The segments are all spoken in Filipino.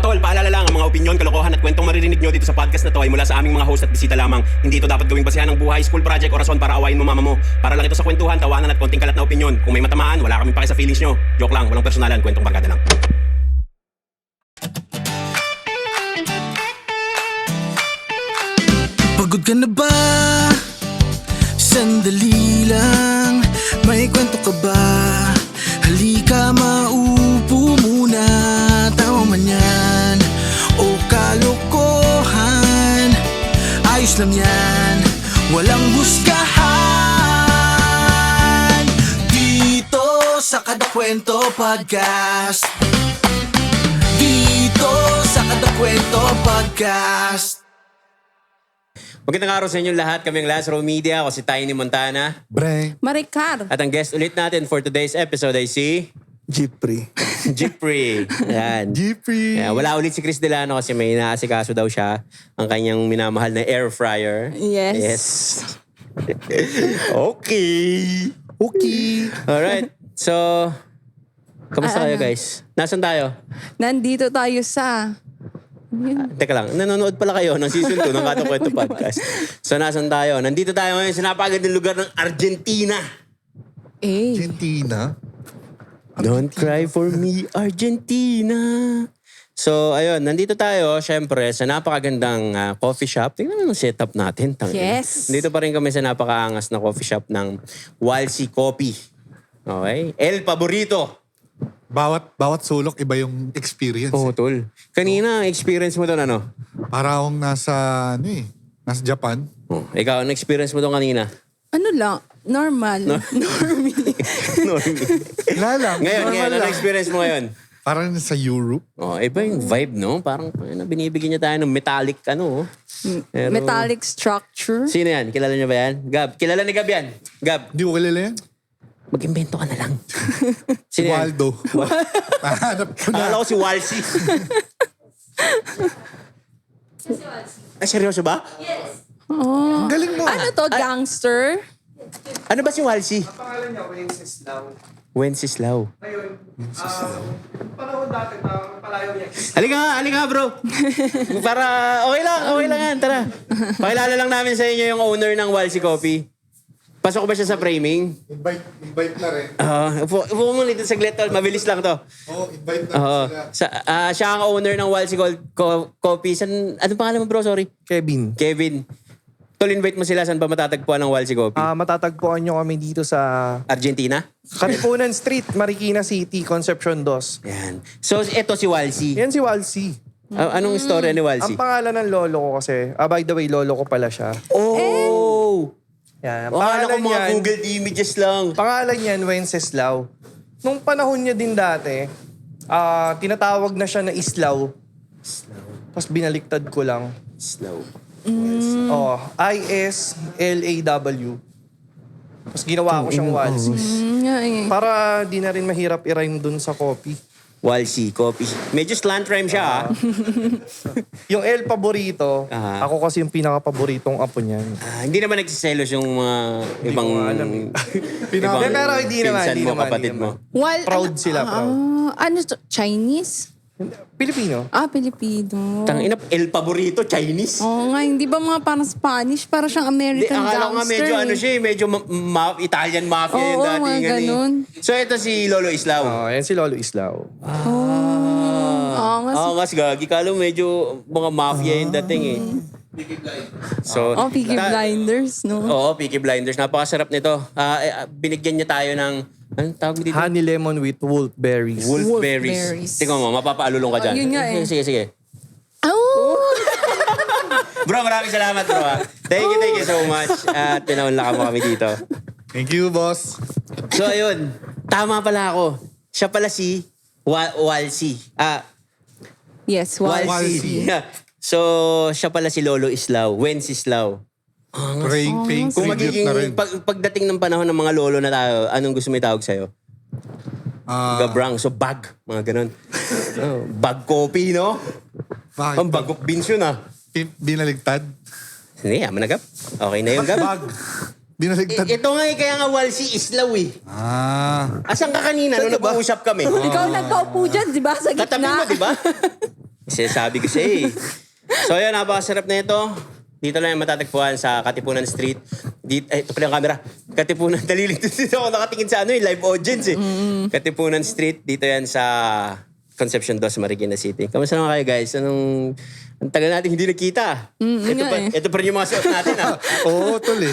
tol, paalala lang, ang mga opinyon, kalokohan at kwentong maririnig nyo dito sa podcast na to ay mula sa aming mga host at bisita lamang. Hindi ito dapat gawing basehan ng buhay, school project o rason para awayin mo mama mo. Para lang ito sa kwentuhan, tawanan at konting kalat na opinyon. Kung may matamaan, wala kaming pake sa feelings nyo. Joke lang, walang personalan, kwentong barkada lang. Pagod ka na ba? Sandali lang, may kwento ka ba? Halika maupo muna, tawa man yan o kalokohan, ayos lang yan, walang husgahan. Dito sa Kada Kwento Podcast, dito sa Kada Kwento Podcast. Magandang araw sa inyong lahat. Kami ang Lazaro Media. Ako si Tiny Montana. Bre, Maricar. At ang guest ulit natin for today's episode ay si... Jipri. Jipri. Yan. Jipri. Yan, wala ulit si Chris Delano kasi may inaasikaso daw siya. Ang kanyang minamahal na air fryer. Yes. Okay. Okay. Alright. So, kamusta kayo guys? Nasaan tayo? Nandito tayo sa... Teka lang, nanonood pala kayo ng season 2 ng Kada Kwento Podcast. So, nasaan tayo? Nandito tayo ngayon sa napakagandang lugar ng Argentina. Argentina. Don't cry for me, Argentina. So, ayun, nandito tayo, syempre, sa napakagandang coffee shop. Tingnan mo yung setup natin. Yes. Nandito pa rin kami sa napakaangas na coffee shop ng Walsi Coffee. Okay? El Paborito. Bawat sulok, iba yung experience. Oh, tol. Kanina, experience mo doon ano? Para akong nasa Japan. Oh, ikaw, ano experience mo doon kanina? Ano lang? Normal. Normie. Ngayon, Ngayon, ano experience mo ngayon? Parang sa Europe. Oh, iba yung vibe, no? Parang binibigyan niya tayo ng metallic, ano. Pero- Metallic structure. Sino yan? Kilala niya ba yan? Gab. Kilala ni Gab yan? Gab, Hindi ko kilala yan. mag-invento ka na lang. Sino yan? Waldo. Hanap ko na. Akala ko si Walsi. Ay, seryoso ba? Ang galing mo. Ano to? Gangster? Ano ba si Walsi? Ang pangalan niya, Wenceslao. Wenceslao. Panahon dati, palayo niya. Halika nga bro. Para, okay lang yan, tara. Pakilala lang namin sa inyo yung owner ng Walsi Coffee. Pasok ba siya sa framing? Invite na rin. Upo mo dito saglit, tol. Mabilis lang to. Invite na sila. Siya ang owner ng Walsi Coffee. Ano pangalan mo bro? Sorry. Kevin. Kevin. Tol, invite mo sila. Saan ba matatagpuan ng Walsi Coffee? Matatagpuan nyo kami dito sa Argentina? Katipunan Street, Marikina City, Concepcion 2. Yan. So, eto si Walsi. Yan si Walsi. Anong istorya ni Walsi? Ang pangalan ng lolo ko kasi, by the way, lolo ko pala siya. Oh! Yan. Akala ko mga Google images lang. Pangalan niyan, Wenceslao. Nung panahon niya din dati, tinatawag na siya na Islaw. Tapos binaliktad ko lang. Slow. I-S-L-A-W. Tapos ginawa ko siyang Walsi. Para di na rin mahirap i-rhyme dun sa copy. Walsi Coffee. Medyo slant rhyme siya, Yung El Paborito, Aha. ako kasi yung pinaka-paboritong apo niyan. Hindi naman nagsiselos yung mga ibang... ko alam eh. ibang Pero hindi naman, pinsan hindi mo, naman, kapatid hindi mo. Proud sila, proud. Ano to? Chinese? Pilipino. Pilipino. Tangina, El Paborito, Chinese. Oo nga, hindi ba mga parang Spanish? Para siyang Di, American akala ko nga gangster. medyo ano siya, medyo Italian mafia yung Oo, dating. mga ganun. So ito si Lolo Islao. Yan si Lolo Islao. Oo nga. Oo nga, gagi. Kala mo medyo mga mafia yung dating eh. So, Peaky Blinders, no? Oo, Peaky Blinders. Napakasarap nito. Binigyan niya tayo ng, anong tawag dito? Honey lemon with wolfberries. Wolfberries. Wolfberries. Tingnan mo, mapapaalulong ka dyan. Yun nga eh. Sige. Oh! Bro, maraming salamat bro. Thank you so much. At pinaunla mo kami dito. Thank you, boss. So ayun, tama pala ako. Siya pala si Walsi. Yes, Walsi. So, siya pala si Lolo Islao. Wenceslao. Paying Kung tribute magiging na rin. pagdating ng panahon ng mga lolo na tayo, anong gusto mo itawag sa'yo? Gabrang. So, bag. Mga ganun. Bag coffee, no? Bakit? Ang bag of beans yun, Binaligtad? Hindi, managap. Okay na yun, Gab. Bag. Binaligtad. Ito nga kaya nga Walsi Islaw eh. Asan ka kanina nung nag-uusap kami? Ikaw nagkaupo dyan, di ba? Sa Katabi gitna. mo, di ba? Sinasabi ko siya eh. So yun, napakasarap na ito. Dito lang yung matatagpuan sa Katipunan Street. Ito pala yung camera. Katipunan, dito ako nakatingin sa live audience eh. Katipunan Street, dito yan sa Concepcion 2, Marikina City. Kamusta naman kayo guys? Ang tagal natin hindi nakita. Ito pa rin yung mga suot natin Oo, tol eh.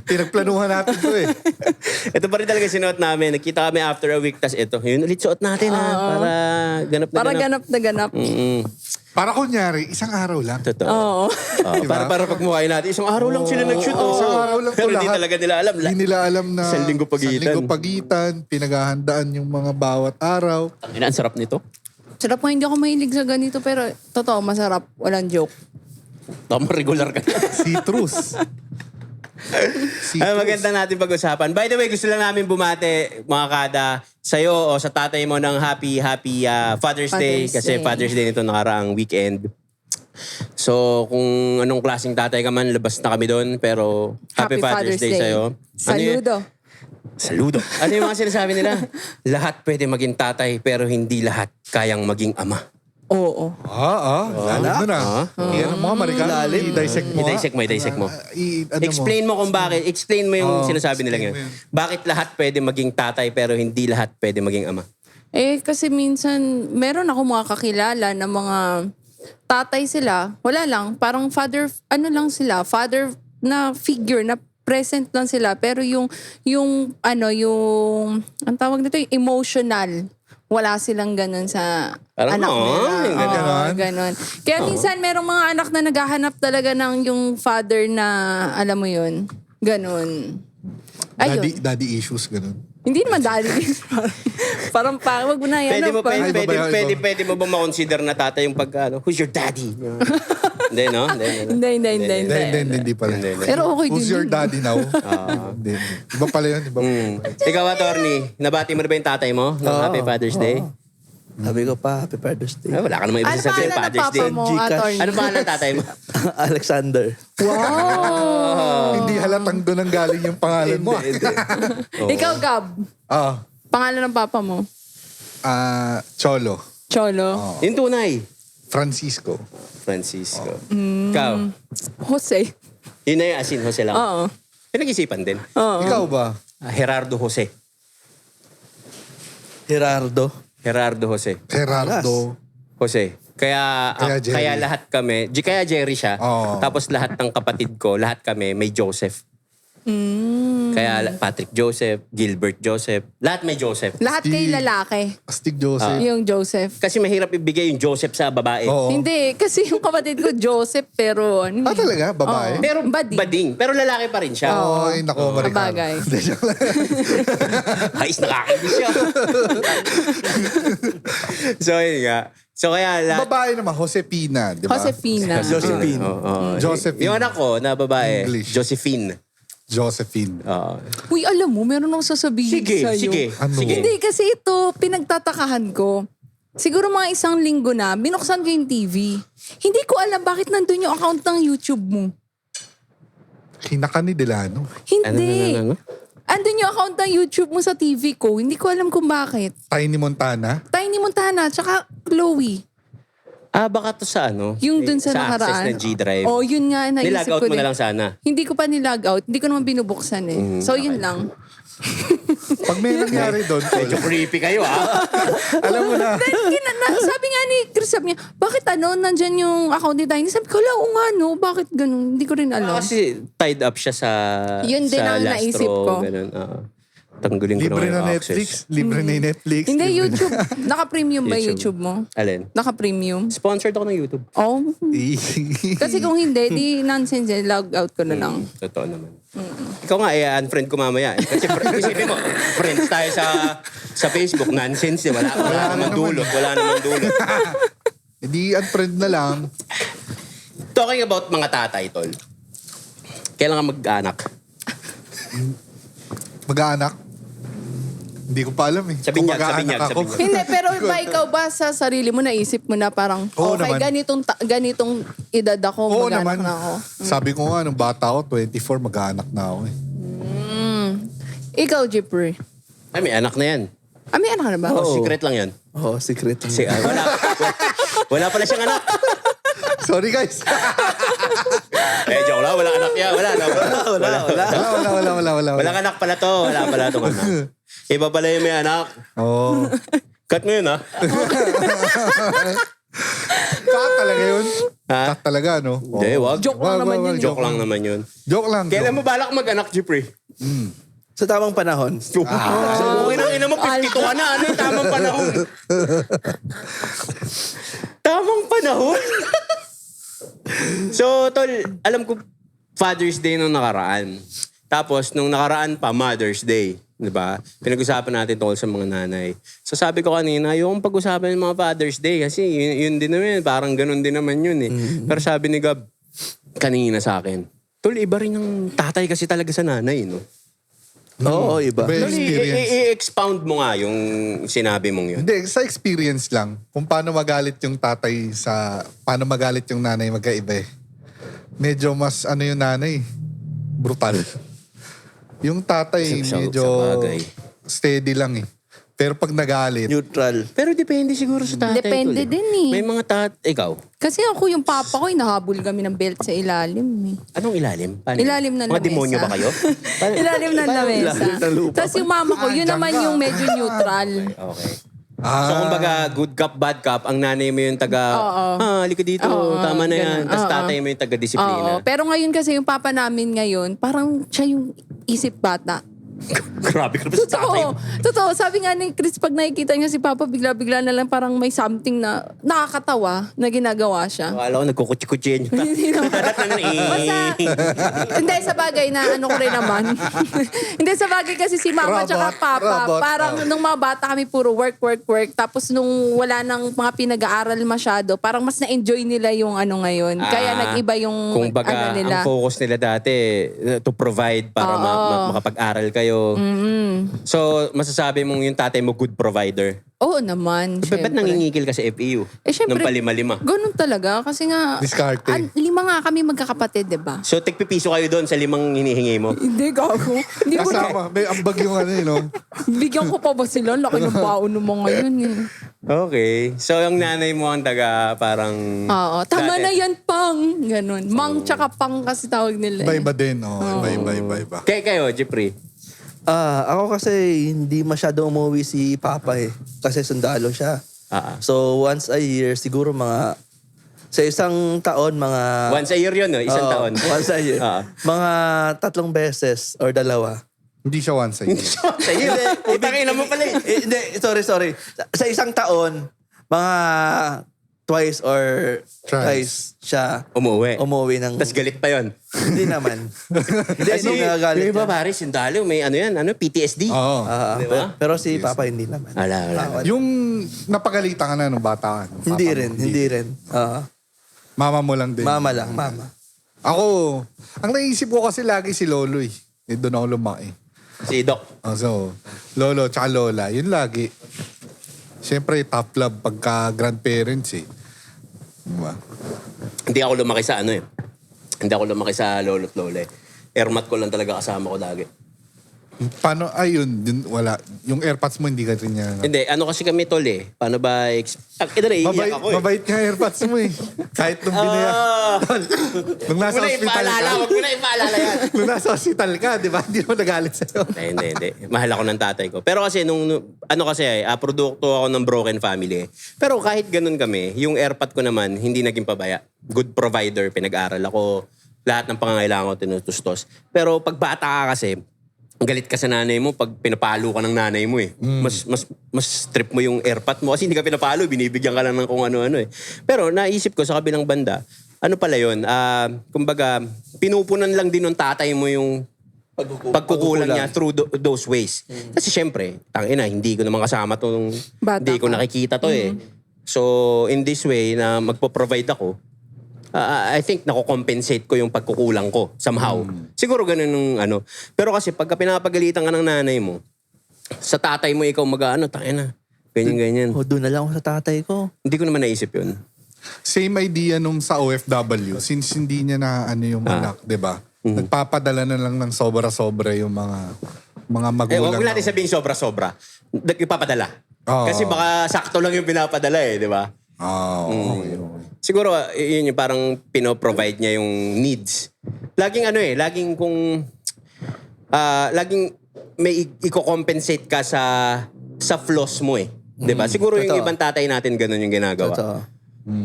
Pinagplanuhan natin to eh. Ito pa rin talaga sinuot namin. Nagkita kami after a week. Tas ito, yun ulit suot natin para ganap na Para ganap. ganap na ganap. Para kunyari, isang araw lang. Totoo. Oo. Para pagmukhain natin. Isang araw lang sila nag-shoot. Isang araw lang Pero to hindi lahat. talaga nila alam. Hindi nila alam na Isang linggo pagitan. isang linggo pagitan, pinaghahandaan yung mga bawat araw. Ang sarap nito. Sarap mo, hindi ako mahilig sa ganito, pero totoo, masarap. Walang joke. Tama, regular ka. Citrus. Ay, maganda natin pag-usapan. By the way, gusto lang namin bumate, mga kada, sa'yo o sa tatay mo ng happy Father's Day. Father's Kasi Day. Father's Day nito nakaraang weekend. So, kung anong klaseng tatay ka man, labas na kami doon. Pero, Happy Father's Day sa'yo. Saludo. Saludo. Ano yung mga sinasabi nila? Lahat pwede maging tatay, pero hindi lahat kayang maging ama. Oo. Lalo na. Yan ang mga Marikana. I-dissect mo. I-dissect mo. Ano Explain mo kung bakit. Explain mo yung sinasabi nila explain ngayon. mo yun. Bakit lahat pwede maging tatay, pero hindi lahat pwede maging ama? Kasi minsan, meron ako mga kakilala na mga tatay sila, wala lang, parang father na figure, na present lang sila. Pero yung ang tawag nito, yung emotional, wala silang ganun sa Parang, anak nila. ganon. Oo, ganon. Kaya minsan merong mga anak na naghahanap talaga ng yung father na, alam mo yun, ganon. Ayun. Daddy issues, ganun. Hindi naman dali. Parang wag mo na yan. Pwede mo ba makonsider na tatay yung who's your daddy? Hindi, no? Hindi pala. Pero okay Who's din your yun. daddy now? Hindi. Iba pala yun. Iba. Ikaw, attorney, nabati mo na ba yung tatay mo ng Happy Father's Day? Sabi ko pa, Happy Father's Day. Ay, wala ka naman ibig Ano sabihin, pangalan ng Father's papa Day. mo, Gcash. attorney? Ano pangalan ng tatay mo? Alexander. Wow! Hindi halatang doon ang galing yung pangalan mo. Ikaw, Gab. Pangalan ng papa mo? Cholo. Cholo. Yung tunay. Francisco. Francisco. Ikaw. Jose. Yun na yung asin, Jose lang. Oo. Pinag-isipan din. Ikaw ba? Gerardo Jose. Gerardo. Gerardo Jose. Gerardo. Jose. Kaya Jerry. lahat kami, kaya Jerry siya. Oo. Tapos lahat ng kapatid ko, lahat kami may Joseph. Kaya Patrick Joseph, Gilbert Joseph, lahat may Joseph. Lahat kay lalaki. Astig Joseph. Yung Joseph. Kasi mahirap ibigay yung Joseph sa babae. Oo. Hindi, kasi yung kapatid ko, Joseph, pero ano. Talaga? Babae? Pero Bading. Pero lalaki pa rin siya. Ay, nako, Marikana. Kabagay. Hindi, joke lang. Ayos, nakakainis siya. So, yun nga. So, kaya lahat... Babae naman, Josepina, di ba? Josefina. Josephine. Josephine. Yung anak ko na babae, English. Josephine. Josephine. Uy, alam mo, meron akong sasabihin Sige, sa'yo. sige. Ano? Sige. Hindi, kasi ito, pinagtatakahan ko. Siguro mga 1 linggo na, binuksan ko yung TV. Hindi ko alam bakit nandun yung account ng YouTube mo. Hinaka ni Delano. Hindi. Ano? Andun yung account ng YouTube mo sa TV ko. Hindi ko alam kung bakit. Tiny Montana. Tiny Montana, tsaka Chloe. Baka to sa Yung dun sa access nakaraan. ng G-Drive. Oh, yun nga, naisip Nilag out ko mo din. na lang sana. Hindi ko pa nilag out. Hindi ko naman binubuksan eh. So, yun lang. Pag may nangyari doon, tol, Medyo creepy kayo, alam mo na. Sabi nga ni Chris, sabi niya, bakit nandyan yung account ni Tiny? Sabi ko, oo nga no, bakit ganun? Hindi ko rin alam. Kasi tied up siya sa Yun din sa ang Lastro, naisip ko. Ganun, Tanggulin ko Libre na na yung Netflix. Libre na yung Netflix. Hindi, libre YouTube. Naka-premium ba YouTube. YouTube mo? Alin? Naka-premium? Sponsored ako ng YouTube. Oh. na. Kasi kung hindi, di nonsense eh. Log out ko na lang. Totoo naman. Ikaw nga, unfriend ko mamaya. Kasi isipin mo, friends tayo sa Facebook. Nonsense eh. Wala namang dulot. Wala namang dulot. Hindi, unfriend na lang. Talking about mga tatay, tol. Kailan ka mag-anak? Mag-aanak. Hindi ko pa alam eh. Sa binyag, sa binyag, sa binyag. Hindi, pero ba ikaw ba sa sarili mo naisip mo na parang, Oo okay, naman. ganitong edad ako, Oo mag-anak naman. na ako. Sabi ko nga, nung bata ako, 24, mag-aanak na ako eh. Ikaw, Jipper. Ay, may anak na yan. May anak ka na ba? Oh, secret lang yan. Oo, secret. Wala pala siyang anak. Sorry guys. Joke lang. Wala anak niya. Wala. Wala. Walang anak pala to. Wala pala itong anak. Iba pala yung may anak. Oo. Cut mo yun, ha? Cut talaga yun. Ha? Cut talaga, no? Hindi, wag. Joke lang naman yun. Joke lang naman yun. Joke lang. Kailan mo balak mag-anak, Jeffrey? Sa tamang panahon. Okay na, ina mo, 52 ka na. Ano yung tamang panahon? Tamang panahon? So, tol, alam ko, Father's Day nung nakaraan. Tapos, nung nakaraan pa, Mother's Day. Diba? Pinag-usapan natin tungkol sa mga nanay. So, sabi ko kanina, yung pag-usapan ng mga Father's Day, kasi yun din naman, parang ganun din naman yun eh. Pero sabi ni Gab, kanina sa akin, tol, iba rin yung tatay kasi talaga sa nanay, no? Oo, iba. Iba yung Tol, experience. i-expound mo nga yung sinabi mong yun. Hindi, sa experience lang. Kung paano magalit yung tatay paano magalit yung nanay magkaiba eh. Medyo mas yung nanay, brutal. Yung tatay Sa medyo bagay. steady lang eh. Pero pag nagalit, Neutral. Pero depende siguro sa tatay. Depende tol, din eh. May mga ikaw, Kasi ako, yung papa ko, hinahabol kami ng belt sa ilalim eh. anong ilalim? Paano? Ilalim ng Mga lamesa. demonyo ba kayo? Ilalim ng lamesa. Ilalim ng lupa. Tapos yung mama ko, yun dyan naman ka. yung medyo neutral. Okay. So kumbaga, good cop, bad cop, ang nanay mo yung taga, halika dito, Oo, tama na yan. ganun. Tapos Oo. tatay mo yung taga-disiplina. Oo. Pero ngayon kasi yung papa namin ngayon, parang siya yung isip bata. Grabe ka naman sa tatay mo. Totoo. Sabi nga ni Chris, pag nakikita niya si Papa, bigla-bigla na lang parang may something na nakakatawa na ginagawa siya. Akala ko nagkukutsi-kutsi yun. Hindi naman. Basta, hindi, sa bagay na ano ko rin naman. Hindi, sa bagay kasi si Mama tsaka Papa, Robot. parang nung mga bata kami puro work. Tapos nung wala nang mga pinag-aaral masyado, parang mas na-enjoy nila yung ano ngayon. Kaya nag-iba yung Kung baga, ano nila. ang focus nila dati, to provide para makapag-aral kayo. So, masasabi mong yung tatay mo good provider. Oo naman. Ba't syempre. nangingikil ka sa FEU? Syempre, Nung palima-lima. Ganun talaga. Kasi nga, Diskarte. 5 nga kami magkakapatid, diba? So, tigpipiso kayo doon sa 5 hinihingi mo? Hindi, gago. Hindi ko na. kasama, may ambag yung no? Bigyan ko pa ba sila? Laki ng baon ng mga yun. Eh. Okay. So, yung nanay mo ang taga parang... Oo. Tama dati. na yan, pang. Ganun. Mang tsaka pang kasi tawag nila. Iba-iba din. Iba-iba. Kayo, Jeffrey. Ako kasi hindi masyado umuwi si Papa eh. Kasi sundalo siya. So once a year, siguro sa isang taon, Once a year yun, no? Isang Oo, taon. Once a year. Ah. Mga 3 beses or 2. Hindi siya once a year. Sa iyo. Utangin mo pala eh. Hindi, sorry. Sa isang taon, mga twice or thrice siya Umuwi. ng... Tapos galit pa yun. Hindi naman. Hindi, Kasi hindi nagagalit yung iba yan. pare, sundalo, may PTSD. Oo. Diba? Pero si Papa hindi naman. Wala. Yung napagalitan ka na nung bata ka. nung Hindi papa mo. rin, hindi rin. Mama mo lang din. Mama lang, mama. Ako, ang naisip ko kasi lagi si Lolo eh. Doon ako lumaki. Si Doc. So, Lolo tsaka Lola, yun lagi. Siyempre, top love pagka grandparents eh. Diba? Hindi ako lumaki sa ano eh. Hindi ako lumaki sa lolo't lola eh. Airmat ko lang talaga kasama ko lagi. Paano, yun, wala. Yung airpods mo, hindi ka rin niya. Hindi, ano kasi kami tol eh. Paano ba... Ito na, iiyak ako eh. Mabait nga airpods mo eh. Kahit nung binaya. Nung nasa hospital ka. Huwag mo na ipaalala yan. Nung nasa hospital ka, di ba? Hindi mo nagalit sa'yo. Hindi. Mahal ako ng tatay ko. Pero kasi produkto ako ng broken family eh. Pero kahit ganun kami, yung airpot ko naman, hindi naging pabaya. Good provider, pinag-aral ako. Lahat ng pangangailangan ko tinutustos. Pero pag bata ka kasi, galit ka sa nanay mo pag pinapalo ka ng nanay mo eh. Mas trip mo yung airpot mo kasi hindi ka pinapalo, binibigyan ka lang ng kung ano-ano eh. Pero naisip ko sa kabilang banda, ano pala yun, kumbaga, pinupunan lang din ng tatay mo yung pagkukulang niya through those ways. Kasi syempre, tangina, hindi ko naman kasama to, hindi ko nakikita to eh. So, in this way na magpo-provide ako, I think nako-compensate ko yung pagkukulang ko somehow. Siguro ganun yung ano. Pero kasi pagka pinapagalitan ka ng nanay mo, sa tatay mo ikaw tangina, ganyan. Doon na lang ako sa tatay ko. Hindi ko naman naisip yun. Same idea nung sa OFW. Since hindi niya na yung anak, di ba? Nagpapadala na lang ng sobra-sobra yung mga magulang. Huwag natin sabihin sobra-sobra. Ipapadala. Kasi baka sakto lang yung pinapadala eh, di ba? Okay. Siguro, yun yung parang pinoprovide niya yung needs. Laging laging laging may i-compensate ka sa flaws mo eh. 'Di ba? Siguro yung Totoo. ibang tatay natin ganun yung ginagawa. Totoo.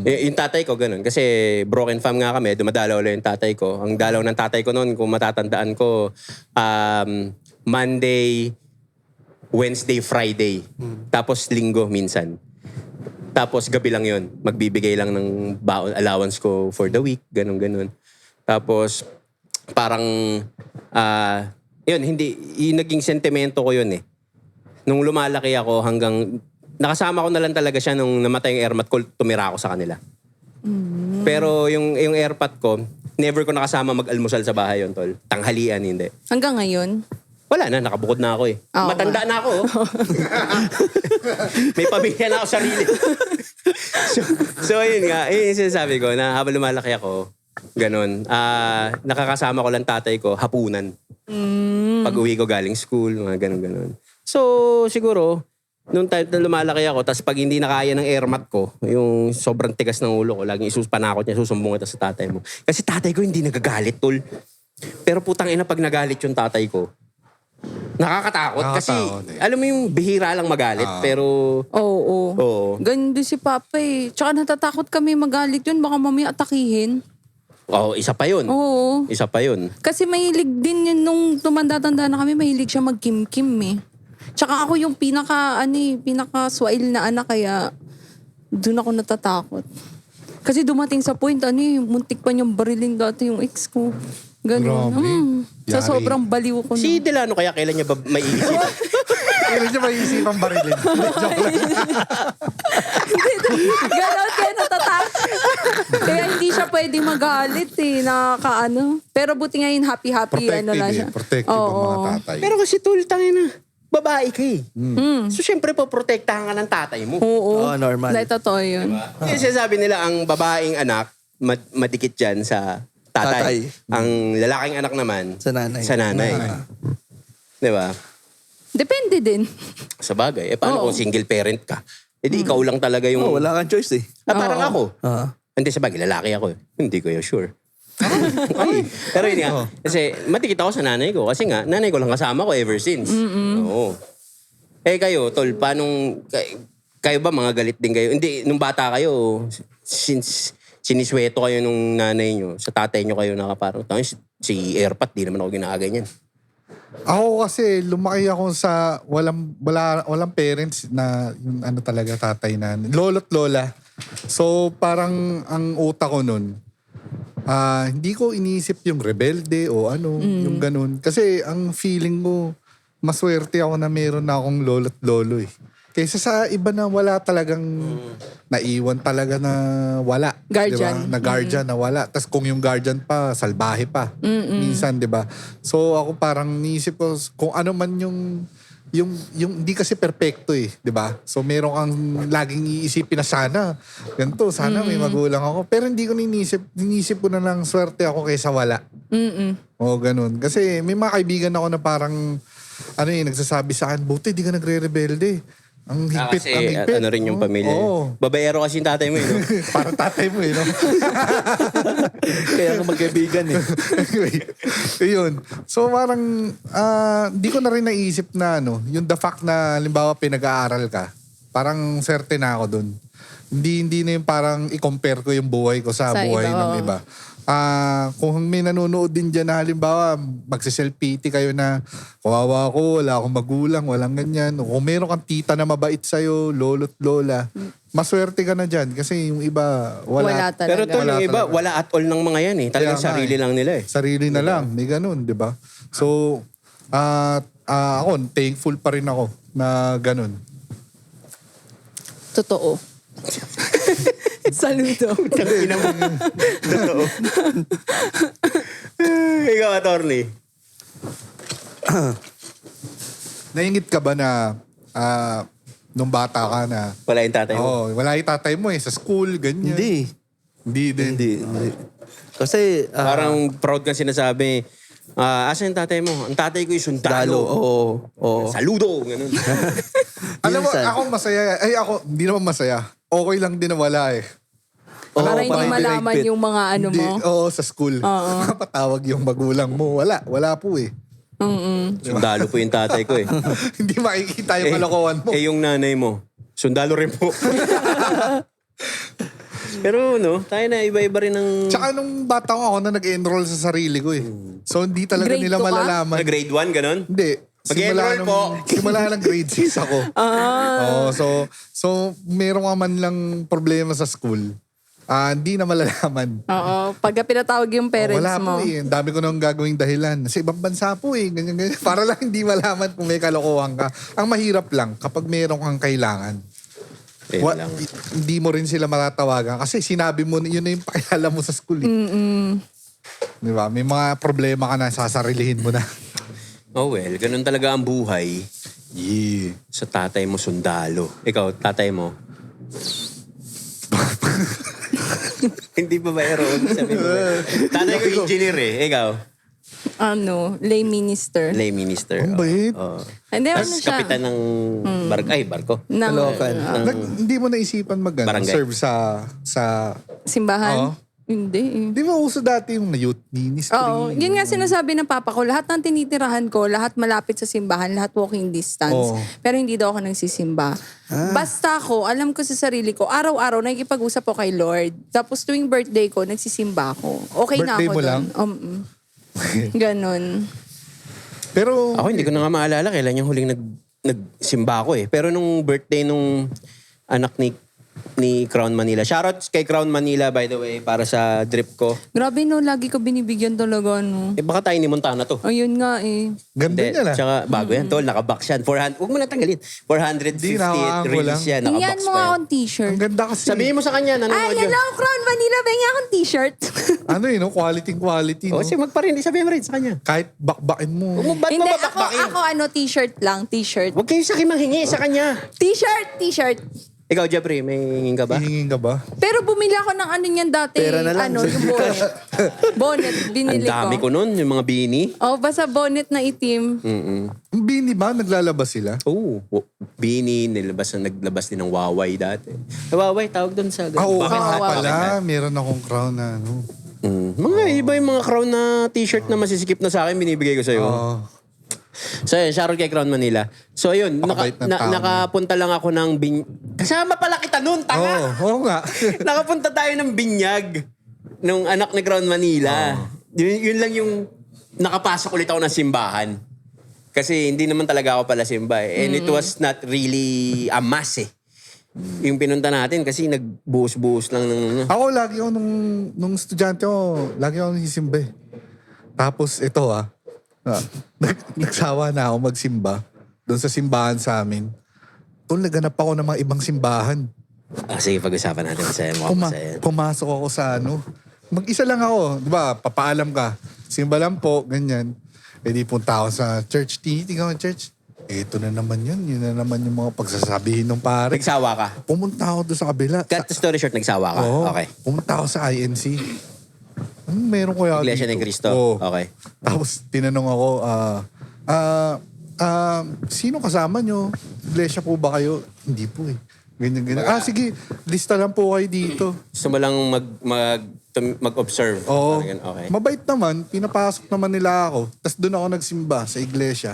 Yung tatay ko ganun. Kasi broken fam nga kami, dumadalaw lang yung tatay ko. Ang dalaw ng tatay ko noon, kung matatandaan ko, Monday, Wednesday, Friday. Tapos linggo minsan. Tapos gabi lang yun. Magbibigay lang ng allowance ko for the week. Ganun. Tapos parang, yun, yung naging sentimento ko yun eh. Nung lumalaki ako hanggang, nakasama ko na lang talaga siya nung namatay yung airmat ko, tumira ako sa kanila. Pero yung airpat ko, never ko nakasama mag-almusal sa bahay yun, tol. Tanghalian, hindi. Hanggang ngayon? Wala na, nakabukod na ako eh. Oo Matanda na ako. Oh. May pamilya na ako sarili. so yun nga, yun yung sinasabi ko na habang lumalaki ako, ganun, nakakasama ko lang tatay ko, hapunan. Pag uwi ko galing school, mga ganun. So siguro, nung time na lumalaki ako, tas pag hindi nakaya ng airmat ko, yung sobrang tigas ng ulo ko, laging panakot niya, susumbong kita sa tatay mo. Kasi tatay ko hindi nagagalit, tol. Pero putang ina pag nagalit yung tatay ko, nakakatakot. Kasi alam mo yung bihira lang magalit, pero... Oo. Ganun din si Papa eh. Tsaka natatakot kami magalit yun, baka mamaya atakihin. Isa pa yun. Oo. Isa pa yun. Kasi mahilig din yun nung tumanda-tanda na kami, mahilig siya magkim-kim eh. Tsaka ako yung pinaka-swail na anak, kaya doon ako natatakot. Kasi dumating sa point, muntik pa niyang barilin dati yung ex ko. Ganun. Grabe. Sa Yari. sobrang baliw ko Si na. Delano kaya kailan niya ba maiisip? Kailan niya maiisipang barilin? Joke lang. Ganon kaya natatakot. Kaya hindi siya pwede magalit eh. Pero buti ngayon happy-happy. lang siya. Protective ang mga tatay. Pero kasi tol, tangina, babae ka eh. So syempre poprotektahan ka ng tatay mo. Oo. Oo, normal. Dahil totoo yun. Kasi sinasabi nila ang babaeng anak, madikit dyan sa tatay. Tatay. Ang lalaking anak naman, Sa nanay. Sa nanay. Di ba? Depende din. Sa bagay. Paano Oo. kung single parent ka? Di ikaw lang talaga yung... Wala kang choice eh. Parang Oo. ako. Ah. Hindi, sa bagay, lalaki ako eh. Hindi ko yun sure. Ay. Pero yun nga, kasi matikit ako sa nanay ko. Kasi nga, nanay ko lang kasama ko ever since. Oo. Kayo, tol, kayo ba mga galit din kayo? Hindi, nung bata kayo, since sinisweto kayo nung nanay nyo, sa tatay nyo kayo nakaparang, si Airpat, di naman ako ginaganyan. Ako kasi lumaki ako sa walang parents na yung talaga tatay na lolo't lola. So parang ang utak ko nun, hindi ko iniisip yung rebelde o yung ganun. Kasi ang feeling ko, maswerte ako na meron na akong lolo't lolo eh. Kaysa sa iba na wala talagang naiwan talaga na wala. Guardian. Diba? Na guardian na wala. Tapos kung yung guardian pa, salbahe pa. Minsan, di ba? So ako parang niisip ko kung ano man yung hindi kasi perpekto eh, di ba? So meron kang laging iisipin na sana sana may magulang ako. Pero hindi ko niisip ko na lang swerte ako kaysa wala. O ganun. Kasi may mga kaibigan ako na parang nagsasabi sa akin, buti di ka nagre-rebelde. Ang higpit, Kasi ang higpit. ano rin yung pamilya. Oo. Babayero kasi yung tatay mo eh, no? Parang tatay mo eh, no? Kaya nga magkaibigan eh. Anyway, yun. So parang, di ko na rin naisip na yung the fact na, halimbawa, pinag-aaral ka, parang swerte na ako dun. Hindi na yung parang i-compare ko yung buhay ko sa buhay iba, ng oo. iba. Kung may nanonood din dyan na halimbawa, magsiself-pity kayo na kawawa ako, wala akong magulang, walang ganyan. O kung meron kang tita na mabait sa'yo, lolo't lola, maswerte ka na dyan. Kasi yung iba, Wala talaga. Pero tol, Wala yung iba, talaga. wala at all ng mga yan eh. Talagang Kaya nga sarili eh. lang nila eh. Sarili na lang, may ganun, di ba? So, ako, thankful pa rin ako na ganun. Totoo. Saludo. Totoo. Ikaw, attorney. Naingit ka ba na nung bata ka na Wala yung tatay mo. wala yung tatay mo sa school, ganyan? Hindi. Hindi din. Hindi. Kasi, Parang proud kang sinasabi, Asa yung tatay mo? Ang tatay ko yung Dalo, sundalo. oo. Saludo, ganun. Alam mo, Minsan. ako masaya. Ay, ako, hindi naman masaya. Okay lang din na wala eh. Para hindi parang malaman dinigpit. yung mga ano mo. Oo, sa school. Mapatawag yung magulang mo. Wala po eh. Sundalo po yung tatay ko eh. Hindi makikita yung kalokohan mo. Eh yung nanay mo, sundalo rin po. Pero no, tayo na iba-iba rin ng... Tsaka nung bata ko ako na nag-enroll sa sarili ko eh. So hindi talaga Grade nila 2 ka? malalaman. grade 1, ganun? Hindi. Mag-enroll po. Simula ng grade 6 ako. Oo, so meron ka man lang problema sa school. Hindi na malalaman. Oo. Pag pinatawag yung parents Wala mo. po eh. Ang dami ko nang gagawing dahilan. Sa ibang bansa po eh. Ganyan. Para lang hindi malaman kung may kalokohan ka. Ang mahirap lang kapag meron kang kailangan. Lang. Hindi mo rin sila matatawagan. Kasi sinabi mo, yun na yung pakialam mo sa school eh. Di ba? May mga problema ka na, sasarilihin mo na. Oh well, ganun talaga ang buhay. Yeah. Sa tatay mo, sundalo. Ikaw, tatay mo. Hindi ba mayroon? Sabi mo ba? Tatay ko engineer eh. Ikaw, Lay minister. lay minister. Ang bait. Oo. Hindi, Tapos ano siya? kapitan ng barko. Ng, Kalokan. Hindi mo naisipan Barangay. serve sa simbahan? Oo. Hindi eh. Di ba uso dati yung youth ministry? Oo, yun nga sinasabi ng papa ko, lahat ng tinitirahan ko, lahat malapit sa simbahan, lahat walking distance. Oo. Pero hindi daw ako nagsisimba. Basta ako, alam ko sa sarili ko, araw-araw nakikipag-usap ko kay Lord. Tapos tuwing birthday ko, nagsisimba ako. Okay na Birthday ako mo doon. lang? Ganon. Pero Ako hindi ko na nga maalala kailan yung huling nagsimba ako eh. Pero nung birthday nung anak ni Crown Manila. Shoutout kay Crown Manila by the way para sa drip ko. Grabe no, lagi ko binibigyan talaga no. Eh baka tayo ni Montana to. Ayun nga eh. ganda Hindi, niya lang. tsaka bago yan tol, nakabox yan. 400, huwag mo na tanggalin. 450 Di, nawakan ko release yan, Tingnan nakabox mo pa nga yan. akong t-shirt. Ang ganda kasi. Sabihin mo sa kanya, Ay, nanonood yun. hello, Crown Manila. Bengi akong t-shirt. Ano no? Quality. O, No? sige, magparindi. Sabihin mo rin sa kanya. Kahit bakbakin mo. Huwag mo ba't Hindi, mababakbakin? ako t-shirt lang, t-shirt. Huwag kayo sa akin manghingi sa kanya. T-shirt. Ikaw, Jeffrey, may hingin ka ba? Hihingin ka ba? Pero bumili ako ng ano niyan dati. Pera na lang. Yung bonnet. Bonnet, Ang binili dami ko nun, yung mga beanie. Oh, basta bonnet na itim. Ang bini ba? Naglalabas sila? Oo. Beanie, naglabas din ng Huawei dati. Huawei, tawag doon sa... Oo, Bucket hat, bucket pala. hat. Meron akong crown na ano. Mga iba yung mga crown na t-shirt na masisikip na sa akin, binibigay ko sa'yo. Oo. So yun, shoutout kay Crown Manila. So yun, Pakabait ng tao. nakapunta lang ako ng kasama pala kita nun, tanga! Oo nga. Nakapunta tayo ng binyag nung anak ni Crown Manila. Yun lang yung nakapasok ulit ako ng simbahan. Kasi hindi naman talaga ako pala simba eh. And it was not really a mass eh. Yung pinunta natin kasi nagbuhos-buhos lang ng... Ako lagi ako nung estudyante ko, lagi ako nagsisimba eh. Tapos ito nagsawa na ako magsimba doon sa simbahan sa amin. Doon naganap ako ng mga ibang simbahan. Sige, pag-usapan natin. Masaya mo ako masaya. Pumasok ako sa mag-isa lang ako. Di ba? Papaalam ka. Simba lang po, ganyan. E di punta ako sa church. Tinitingnan ko ang church. Ito na naman yun. Yun na naman yung mga pagsasabihin ng pare. Nagsawa ka? Pumunta ako doon sa kabila. Cut the story short, nagsawa ka? Oo. Okay. Pumunta ako sa INC. Meron ko yan Iglesia dito. ni Cristo? Oo. Okay. Tapos tinanong ako, sino kasama nyo? Iglesia po ba kayo? Hindi po eh. Ganyan. Sige, lista lang po kayo dito. Gusto mo lang mag-observe? Oo. Parang ganun, okay. Mabait naman, pinapasok naman nila ako. Tapos doon ako nagsimba sa iglesia.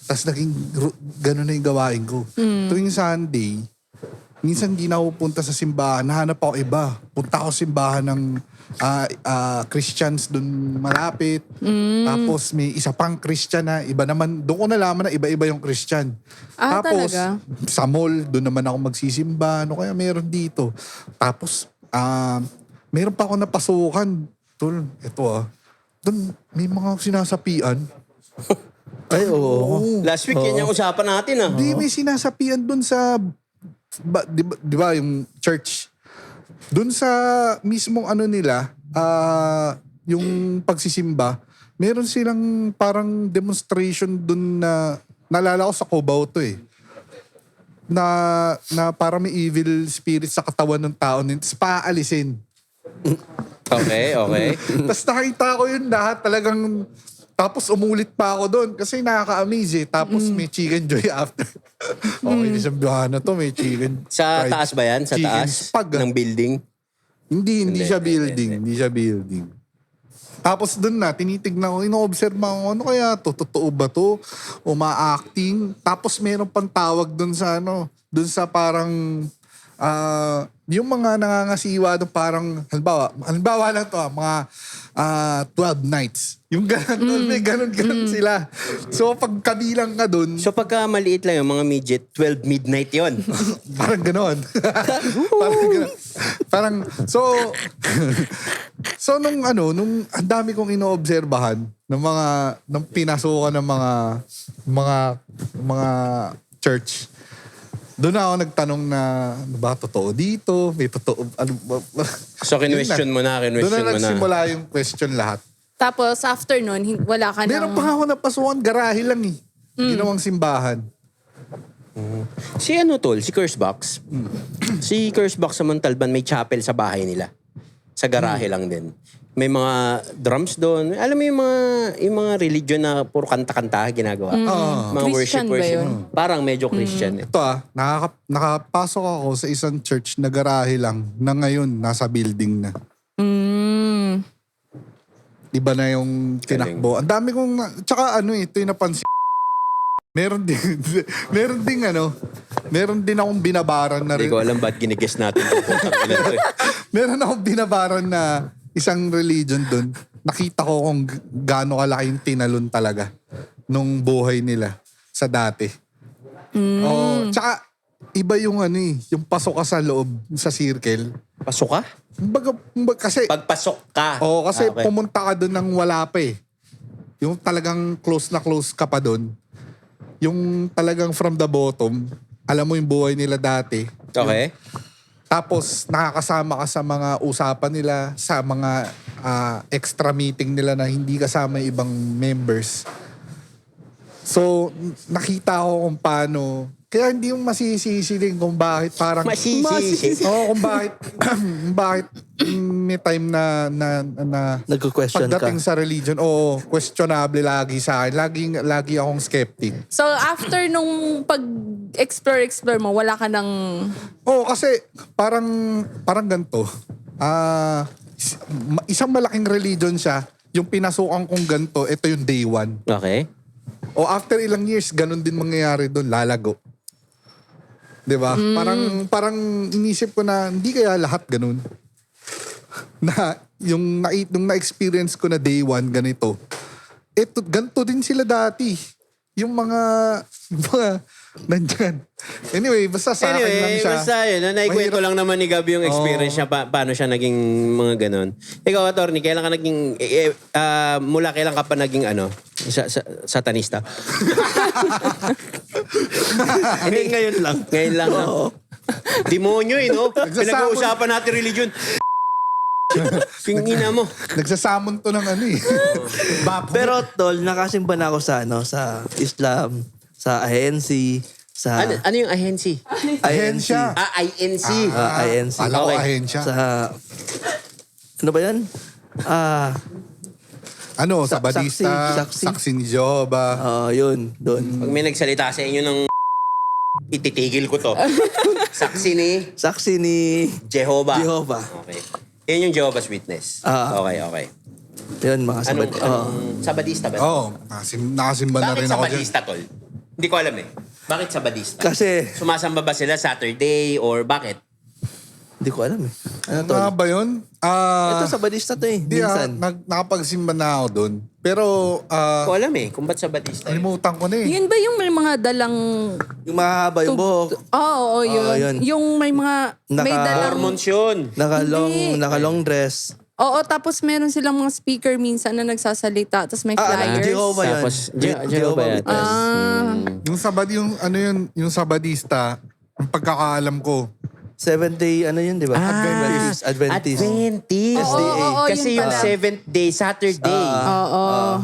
Tapos naging gano'n na yung gawain ko. Tuwing Sunday, minsan di na ako punta sa simbahan, nahanap ako iba. Punta ako sa simbahan ng Christians doon malapit. Tapos may isa pang Christian na, iba naman, doon ko nalaman na iba-iba yung Christian. Tapos Talaga? sa mall, doon naman ako magsisimba. Ano kaya meron dito? Tapos, meron pa ako napasukan. Tol, ito doon may mga sinasapian. Ay, oo. Last week, yan yung usapan natin ah. Di, may sinasapian doon sa, di ba yung church? Doon sa mismong nila, yung pagsisimba, meron silang parang demonstration doon na, naalala ko sa Cubao to eh. Na parang may evil spirit sa katawan ng tao, tapos paalisin. Okay. Tapos nakita ko yun lahat talagang Tapos umulit pa ako doon kasi nakaka-amaze eh. Tapos may chicken joy after. Okay, isang biyahe na to, may chicken. Sa fried taas ba yan? Sa chicken taas spag, ng building? Hindi siya building. Hindi siya building. Tapos doon na, tinitignan ko, ino-observe mo, ano kaya to? Totoo ba to? Uma-acting? Tapos meron pang tawag doon sa doon sa parang, yung mga nangangasiwa doon parang, halimbawa lang to, mga 12 nights. Yung ganun, may ganun sila. So pag kabilang ka doon, So pagka maliit lang yung mga midget, 12 midnight yon. parang gano'n. Parang gano'n. Parang, so nung ang dami kong inoobserbahan ng pinasukan ng mga church. Doon ako nagtanong na, ano ba, totoo dito? May totoo, ano ba? So kinwestiyon mo na, Doon na kinwestiyon mo na. nagsimula yung question lahat. Tapos after nun, wala ka Meron nang... pa ako napasukan, garahe lang eh. Ginawang simbahan. Si si Cursebox. Si Cursebox sa Montalban, may chapel sa bahay nila. Sa garahe lang din. May mga drums doon. Alam mo yung mga religion na puro kanta-kanta ginagawa. Mga Christian ba worship. yun? Parang medyo Christian. Eh. Ito nakapasok ako sa isang church na garahe lang na ngayon nasa building na. Iba na yung tinakbo. Ang dami kong, tsaka ito yung napansin. Meron din akong binabaran na Hindi ko alam ba't ginigis natin. meron akong binabaran na isang religion doon. Nakita ko kung gaano kalaki yung tinalon talaga nung buhay nila sa dati. Oh, tsaka iba yung yung pasok ka sa loob sa circle. Pasok ka? Kumbaga, kasi Pagpasok ka. kasi Okay. pumunta ka doon nang wala pa eh. Yung talagang close na close ka pa doon. Yung talagang from the bottom, alam mo yung buhay nila dati. Okay. Tapos nakakasama ka sa mga usapan nila, sa mga extra meeting nila na hindi kasama yung ibang members. So, nakita ko kung paano. Kaya hindi yung masisisiling kung bakit parang... Masisisi. Oo, kung bakit, bakit may time na Nagko-question ka. pagdating sa religion, questionable lagi sa akin. Lagi akong skeptic. So after nung pag-explore mo, wala ka nang... Kasi parang ganito. Isang malaking religion siya. Yung pinasukan kong ganito, ito yung day one. Okay. After ilang years, ganun din mangyayari doon, lalago. 'Di ba? Parang inisip ko na hindi kaya lahat ganun. Na yung na-experience ko na day one ganito. Ganito din sila dati. Yung mga nandyan. Anyway, basta sa akin lang siya. Basta yun. Naikwento lang naman ni Gab yung experience niya, paano siya naging mga ganon. Ikaw, attorney, kailan ka naging, mula kailan ka pa naging satanista? Hindi, ngayon lang. Ngayon lang. Demonyo no? Nagsasabot. Pinag-uusapan natin religion. Pingina mo. Nagsasamon to ng Baphomet. Pero tol, nakasimba na ako sa sa Islam, sa INC, sa Ano yung ahensi? Ahensya. INC. INC. Alam ko Okay. ahensya. Sa ano ba 'yan? Sabadista, saksi. saksi ni Jehovah. Yun, doon. Pag may nagsalita sa inyo ng ititigil ko to. Saksi ni Saksi ni Jehovah. Jehovah. Okay. Yan yung Jehovah's Witness. Okay. Yun, mga sabad. Sabadista ba? Nakasimba na Bakit rin ako dyan. sabadista, tol? Hindi ko alam eh. Bakit sabadista? Kasi, Sumasamba ba sila Saturday or bakit? hindi ko alam eh. Ano tol? Nga ba yun? Ito sabadista to eh. Di Minsan. nakapagsimba na ako doon. Pero, Hindi ko alam eh. Kung ba't sabadista? kalimutan ko na eh. Yun ba yung may mga dalang... Yung mahaba yung buhok. Oo, yun. yun. Yung may mga... may dalang... Hormones yun. Hindi. Naka-long dress. Oo, tapos meron silang mga speaker minsan na nagsasalita, tapos may flyers. Jehovah yun. Tapos, Jehovah yan. Witness. Yung sabadista, ang pagkakaalam ko, 7th day, ano yun, di ba? Adventist. Adventist. Oo, Kasi yun yung pala. 7th day, Saturday.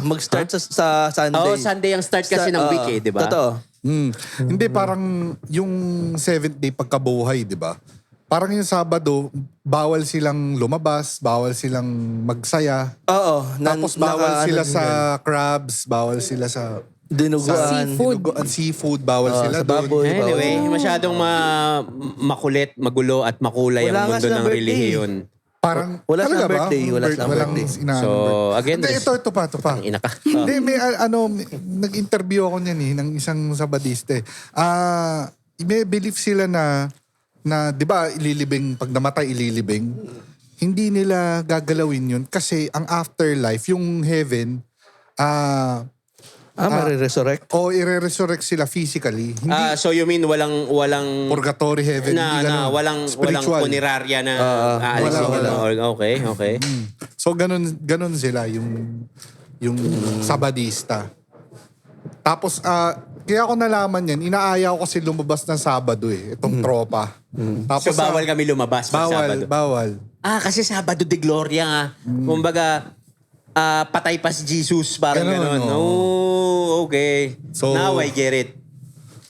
Mag-start sa Sunday. Oo, Sunday ang start kasi ng week eh, di ba? Totoo. hindi parang yung 7th day pagkabuhay, di ba? parang yung Sabado, bawal silang lumabas, bawal silang magsaya. Oo. Tapos bawal sila din sa yun. crabs, bawal sila sa Dinuguan. seafood, bawal sila sa doon. baboy. Anyway, masyadong makulit, magulo at makulay Wala ang nga mundo silang ng birthday. relihiyon. Parang, Wala talaga silang ba? birthday, wala silang Walang birthday. inaano So, birthday. again, Hindi, ito pa. Ang ina ka. Hindi, may nag-interview ako niyan ng isang Sabadista. May belief sila na 'di ba, pag namatay ililibing. Hindi nila gagalawin 'yun kasi ang afterlife, yung heaven, Mariresurrect. o ire-resurrect sila physically. Hindi So you mean walang purgatory heaven, hindi ganun. walang Spiritual. punerarya na aalisin wala. mo. Okay. So ganun sila yung Sabadista. Tapos kaya ako nalaman yan, inaaya ko kasi lumabas ng Sabado itong tropa. Tapos So bawal kami lumabas pag Sabado. Bawal. Kasi Sabado de Gloria nga. Kumbaga, patay pa si Jesus, parang Ganun, gano'n. oo. Oh, okay. So- Now I get it.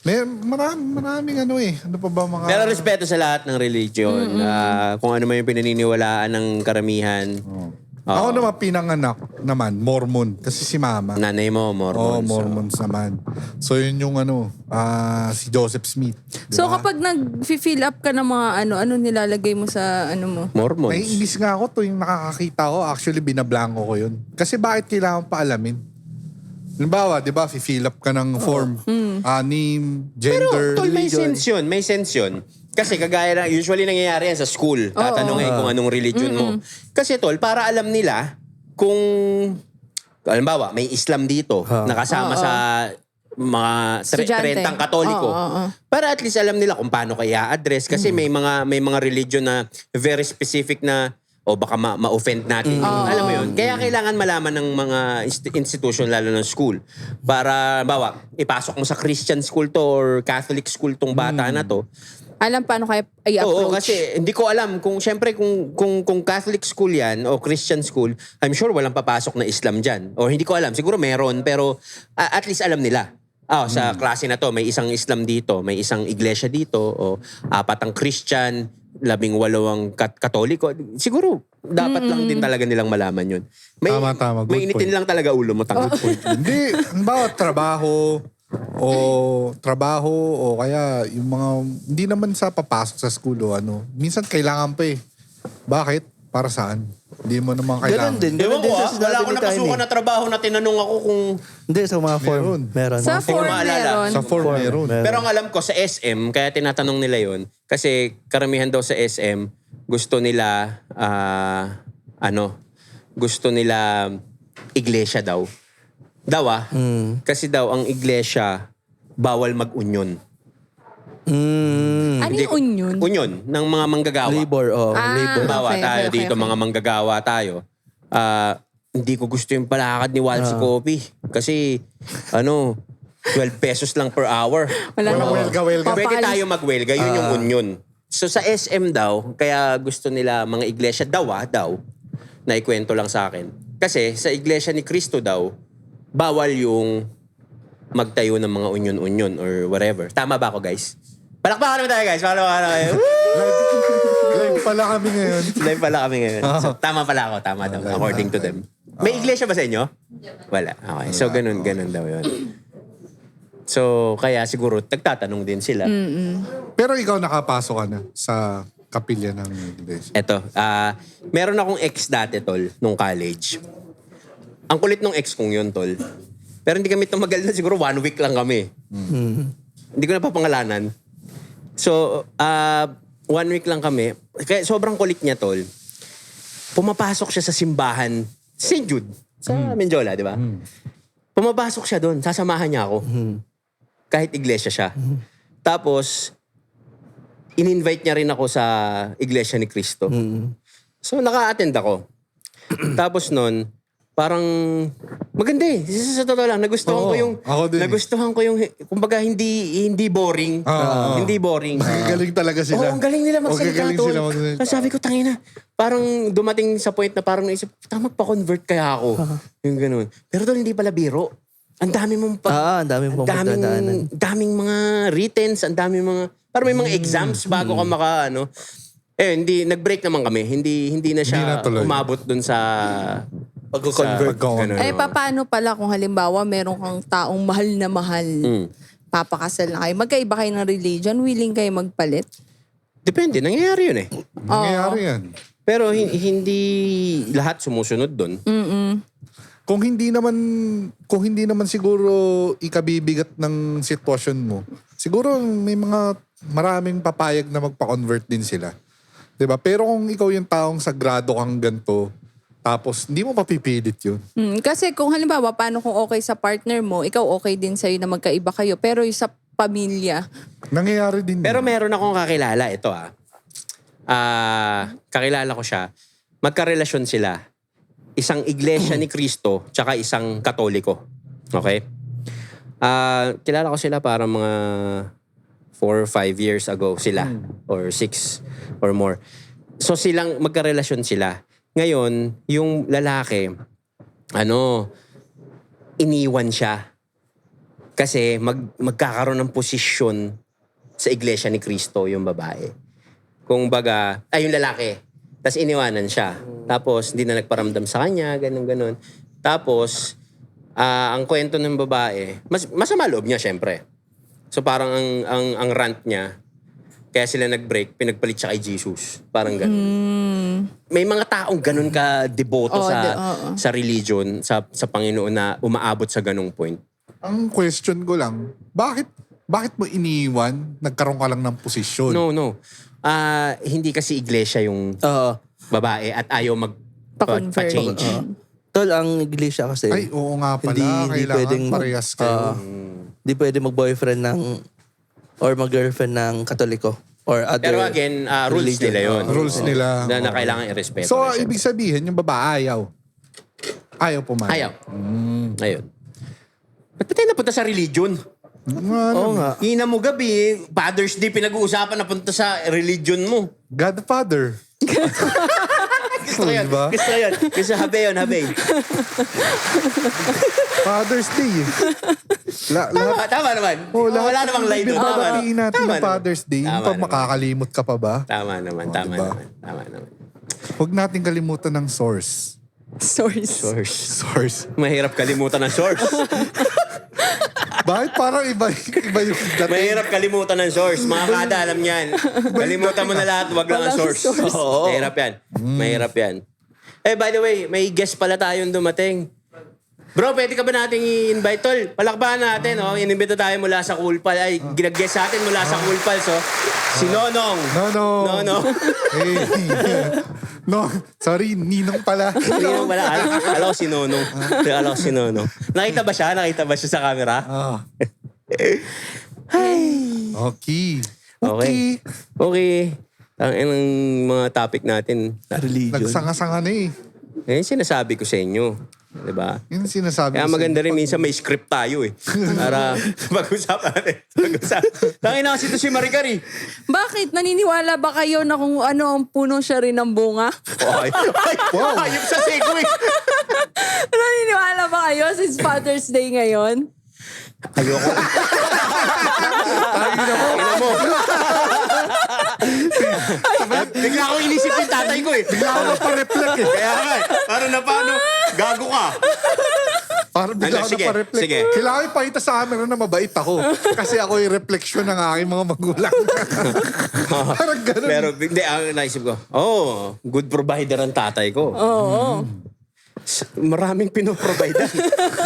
May maraming ano pa ba mga... Pero respeto sa lahat ng religion. Kung ano man yung pinaniniwalaan ng karamihan. Ako naman pinanganak naman, Mormon. Kasi si mama. Nanay mo, Mormon. Mormons naman. So yun yung si Joseph Smith. So Diba? kapag nag-fill up ka ng mga ano nilalagay mo sa ano mo? Mormons. Naiinis nga ako to yung nakakakita ko. Actually, binablanko ko yun. Kasi bakit kailangan paalamin? Halimbawa, di ba, fill up ka ng form. Name, Pero, gender, tol, may religion. sense yun. May sense yun. Kasi kagaya na, usually nangyayari yan sa school. Tatanungin kung anong religion mo. Kasi tol, para alam nila kung, halimbawa, may Islam dito, nakasama sa mga Estudyante. 30 Katoliko. Para at least alam nila kung paano kaya address. Kasi may mga religion na very specific na o baka ma-offend natin. Alam mo yun? Kaya kailangan malaman ng mga institution, lalo ng school. Para, bawa, ipasok mo sa Christian school to or Catholic school tong bata na to. Alam paano kaya i-approach? Oo, kasi hindi ko alam kung syempre kung Catholic school yan o Christian school, I'm sure walang papasok na Islam dyan. O hindi ko alam, siguro meron, pero at least alam nila. Sa klase na to, may isang Islam dito, may isang iglesia dito, o 4 ang Christian, 18 ang Katoliko. Siguro, dapat lang din talaga nilang malaman yun. Tama. Good May initin point. lang talaga ulo mo. Hindi, halimbawa, trabaho o kaya yung mga, hindi naman sa papasok sa school o ano. Minsan kailangan pa eh. Bakit? Para saan? Hindi mo naman kailangan. Ewan ko sa wala akong sinabi ni napasukan Tiny. na trabaho na tinanong ako kung... Hindi, sa mga form. Meron. Sa Mga form maalala. meron. Sa form meron. Pero ang alam ko sa SM, kaya tinatanong nila yon kasi karamihan daw sa SM, gusto nila, gusto nila iglesia daw. Kasi daw ang iglesia, bawal mag-union. Ano yung union? Union ng mga manggagawa. Labor, labor. Bawa Okay, tayo okay, dito, okay. mga manggagawa tayo. Hindi ko gusto yung palakad ni Walsi Coffee. Kasi, 12 pesos lang per hour. Walang welga-welga. Pwede Papaalis. tayo magwelga, yun yung union. So sa SM daw, kaya gusto nila mga iglesia daw, na ikwento lang sa akin. Kasi sa iglesia ni Cristo daw, bawal yung magtayo ng mga union-union or whatever. Tama ba ako, guys? Palakpakan naman tayo, guys. Palakpakan naman tayo. Live pala kami ngayon. Live pala kami ngayon. So, tama pala ako. Tama daw. According to them. May iglesia ba sa inyo? Wala. Okay. So, ganun daw yun. So, kaya siguro, nagtatanong din sila. Pero ikaw nakapasok ka na sa kapilya ng iglesia. Eto, meron akong ex dati, tol, nung college. Ang kulit nung ex kong yun, tol. Pero hindi kami tumagal na, siguro 1 week lang kami. Hindi ko na papangalanan. So, 1 week lang kami. Kaya sobrang kulit niya, tol. Pumapasok siya sa simbahan, St. Jude, sa Menjola, di ba? Pumapasok siya doon, sasamahan niya ako. Kahit iglesia siya. Tapos, in-invite niya rin ako sa iglesia ni Cristo. So, naka-attend ako. Tapos nun, parang maganda eh. Sa totoo lang, nagustuhan ko yung ako din. nagustuhan ko yung kumbaga hindi boring. Hindi boring. Galing talaga sila. Oo, ang galing nila magsalita, galing tol. sila magsalita. Tapos sabi ko, tangina, parang dumating sa point na parang naisip, magpa-convert kaya ako. Yung ganun. Pero tol, hindi pala biro. Ang dami mong ang daming pagdadaanan. daming mga writtens, ang daming mga, parang may mga exams bago ka hindi, nag-break naman kami. Hindi na siya Hindi na tuloy. umabot dun sa... Pag-convert. ganun. Paano pala kung halimbawa meron kang taong mahal na mahal, papakasal na kayo, magkaiba kayo ng religion, willing kayo magpalit? Depende, nangyayari yun eh. Nangyayari yan. Pero hindi lahat sumusunod dun. Kung hindi naman siguro ikabibigat ng sitwasyon mo, siguro may mga maraming papayag na magpa-convert din sila. 'Di ba? Pero kung ikaw yung taong sagrado kang ganito, tapos hindi mo papipilit yun. Kasi kung halimbawa, paano kung okay sa partner mo, ikaw okay din sa'yo na magkaiba kayo, pero yung sa pamilya, Nangyayari din Pero yun. meron akong kakilala, ito kakilala ko siya, magkarelasyon sila. Isang iglesia ni Cristo, tsaka isang katoliko. Okay? Kilala ko sila para mga 4 or 5 years ago sila. Or 6 or more. So silang magkarelasyon sila. Ngayon, yung lalaki, iniwan siya. Kasi magkakaroon ng posisyon sa iglesia ni Cristo yung babae. Kung baga, yung lalaki. Tapos iniwanan siya. Tapos hindi na nagparamdam sa kanya, ganun-ganun. Tapos, ang kwento ng babae, masama loob niya syempre. So parang ang rant niya, kaya sila nag-break, pinagpalit siya kay Jesus. Parang ganun. May mga taong ganun ka deboto sa religion, sa Panginoon na umaabot sa ganung point. Ang question ko lang, bakit mo iniwan, nagkaroon ka lang ng posisyon? No. Hindi kasi iglesia yung babae at ayaw Pa-convert. pa-change. Tol, ang iglesia kasi, Ay, oo nga pala. Hindi Kailangan pwedeng parehas kayo. hindi pwede mag-boyfriend or mag-girlfriend ng katoliko or other Pero again, rules religion. nila yun. Rules nila. Na kailangan i-respeto. So, na siya. ibig sabihin, yung babae ayaw. Ayaw pumayag. Ayaw. Ayun. Ba't tayo napunta sa religion? Oo nga. Hina mo gabi, Father's Day pinag-uusapan, napunta sa religion mo. Godfather. Gusto ko yun. Diba? Gusto ko yun. Gusto habe yun, habe. Father's Day. Tama naman. Wala namang lie doon. Tama, Binabatiin natin Tama ng Father's Day. Tama Yung pag naman. makakalimot ka pa ba? Tama naman. diba? Tama naman. Huwag natin kalimutan ng source. Source. Source. Mahirap kalimutan ng source. Bakit parang iba yung dating? Mahirap kalimutan ng source. Mga kada, alam niyan. Kalimutan mo na lahat, wag lang ang source. Oo. Mahirap yan. Mahirap yan. By the way, may guest pala tayong dumating. Bro, pwede ka ba nating i-invite, tol? Palakbahan natin, inimbita tayo mula sa Cool Pals. Ay, ginag-guest sa atin mula sa Cool Pals, Si Nonong. No. Hey. No, sorry, Ninong pala. Hindi naman pala. Alam ko si Nonong. Alam ko si Nonong. Nakita ba siya? Nakita ba siya sa camera? Okay. Okay. Ang mga topic natin. Religion. Nagsanga-sanga na eh. Sinasabi ko sa inyo. Diba? Yun sinasabi Kaya ko sa maganda rin inyo. minsan may script tayo Para mag-usapan natin. Tangin na kasi ito si Maricari. Bakit? Naniniwala ba kayo na kung ano ang puno siya rin ng bunga? Wow. Ayop sa segue. Naniniwala ba kayo since Father's Day ngayon? Ayoko. Tangin na mo. Bigla ako inisip yung tatay ko Bigla ako napareflect eh. Kaya nga Parang na paano? Gago ka. Parang bigla ako Sige, napareflect. sige. Kailangan ipakita sa camera na mabait ako. Kasi ako yung reflection ng aking mga magulang. Parang ganun. Pero hindi, ang naisip ko, good provider ang tatay ko. Oo. Maraming pinoprovidean.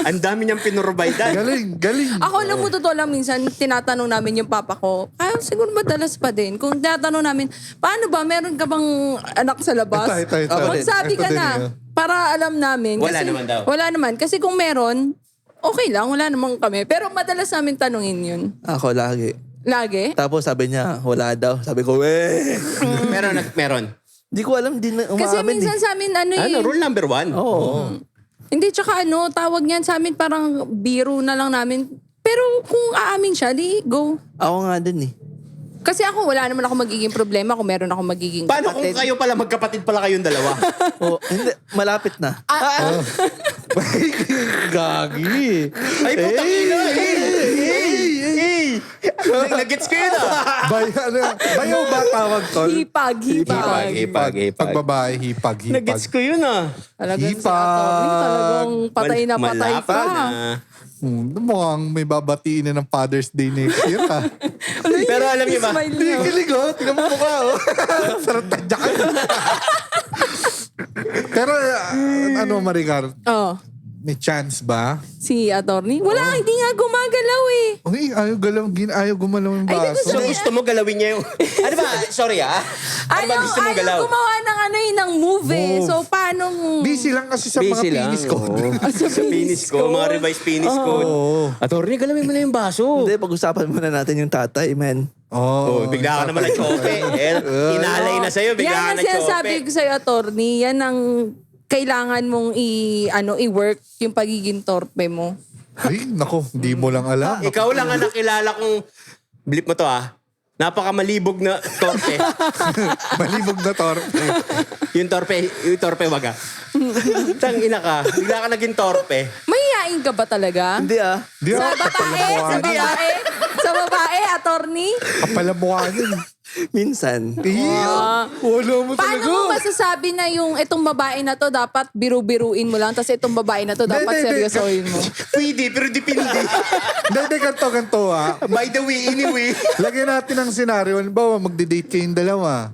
Ang dami niyang pinoprovidean. Galing. Ako lang mo totoo lang minsan, tinatanong namin yung papa ko, kaya siguro madalas pa din. Kung tinatanong namin, paano ba, meron ka bang anak sa labas? Ito. Magsabi ka Ito din, na, para alam namin. Wala Kasi, naman daw. Wala naman. Kasi kung meron, okay lang, wala naman kami. Pero madalas namin tanungin yun. Ako lagi. Lagi? Tapos sabi niya, wala daw. Sabi ko, Meron. Di ko alam, di na Kasi umaamin minsan sa amin, Rule number 1. Oo. Hindi, tsaka tawag niyan sa amin parang biro na lang namin. Pero kung aamin siya, di go. Ako nga din eh. Kasi ako, wala naman ako magiging problema kung meron ako magiging Paano kung kapatid. kayo pala, magkapatid pala kayong dalawa? Hindi, malapit na. Gagi. Ay, putang ina. Nagets ko yun ah. Bayaw ba tawag, tol? Hipag. Hipag. Pag babae, hipag. Nagets ko yun ah. Talagang si Hipag. attorney, talagang patay na patay Malapa ka. na. Mukhang may babatiin na ng Father's Day next year, ha? Pero alam niyo ba? Smile niyo. Kilig, oh. Tingnan mo mukha, oh. Sarap tadya ka. Pero, ano, Maricar, Oh, may chance ba? si attorney. Wala, hindi nga gumagalaw eh. Uy, ayaw gumalaw yung Ay, di baso. So gusto mo galawin niya yung... Ano ba? Sorry ah. Ano ba gusto mo galaw? Ayaw gumawa ng ng movie. Move. So, paano... Busy lang kasi sa mga penis ko. Sa penis ko. Mga revised penis ko. Attorney, galawin mo na yung baso. Hindi, pag-usapan muna natin yung tatay, man. Oh, bigla ka naman na chope. Inalay na sa'yo, bigla ka Yan ang na sinasabi chope. ko sa'yo, attorney. Yan ang kailangan mong i-work yung pagiging torpe mo. Ay, nako, hindi mo lang alam. Ikaw lang ang nakilala kong... Blip mo to ah. Napakamalibog na torpe. Malibog na torpe. yung torpe waga. Tangina ka. Bigla ka naging torpe. Mahihain ka ba talaga? Hindi ah. Di Sa ba? babae? Sa babae, attorney? Kapala mukha yun. Minsan. Wala mo Paano mo masasabi na yung itong babae na to dapat biru-biruin mo lang, tapos itong babae na to dapat Hindi. seryosohin mo? Pwede, pero dipindi. Hindi, ganito ha. By the way, anyway. Lagyan natin ng senaryo. Halimbawa, magde-date kayong dalawa.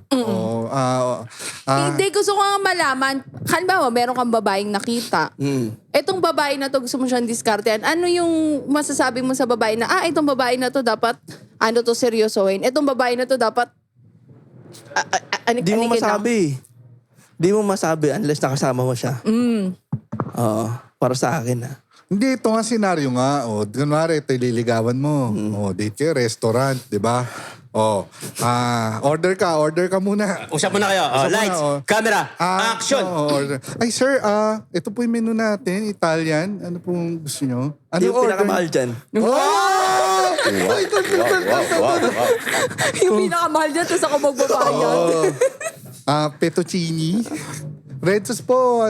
Hindi, gusto ko nga malaman, halimbawa, meron kang babaeng nakita. Itong babae na to, gusto mo siyang diskartehan. Ano yung masasabi mo sa babae na, itong babae na to dapat, to seryosohin. Itong babae na to dapat, Di mo masabi. Di mo masabi unless nakasama mo siya. Oo. Para sa akin ah. Hindi, ito nga senaryo nga. Kunwari, ito liligawan mo. Date kayo, restaurant, di ba? Order ka muna. Usap mo na kayo. Usap Lights, muna, camera, action. Order. Ay, sir, ito po yung menu natin, Italian. Ano pong gusto nyo? Ano Yung pinakamahal dyan. yung pinakamahal dyan, tapos ako magbabayad. Fettuccine. Red sauce po,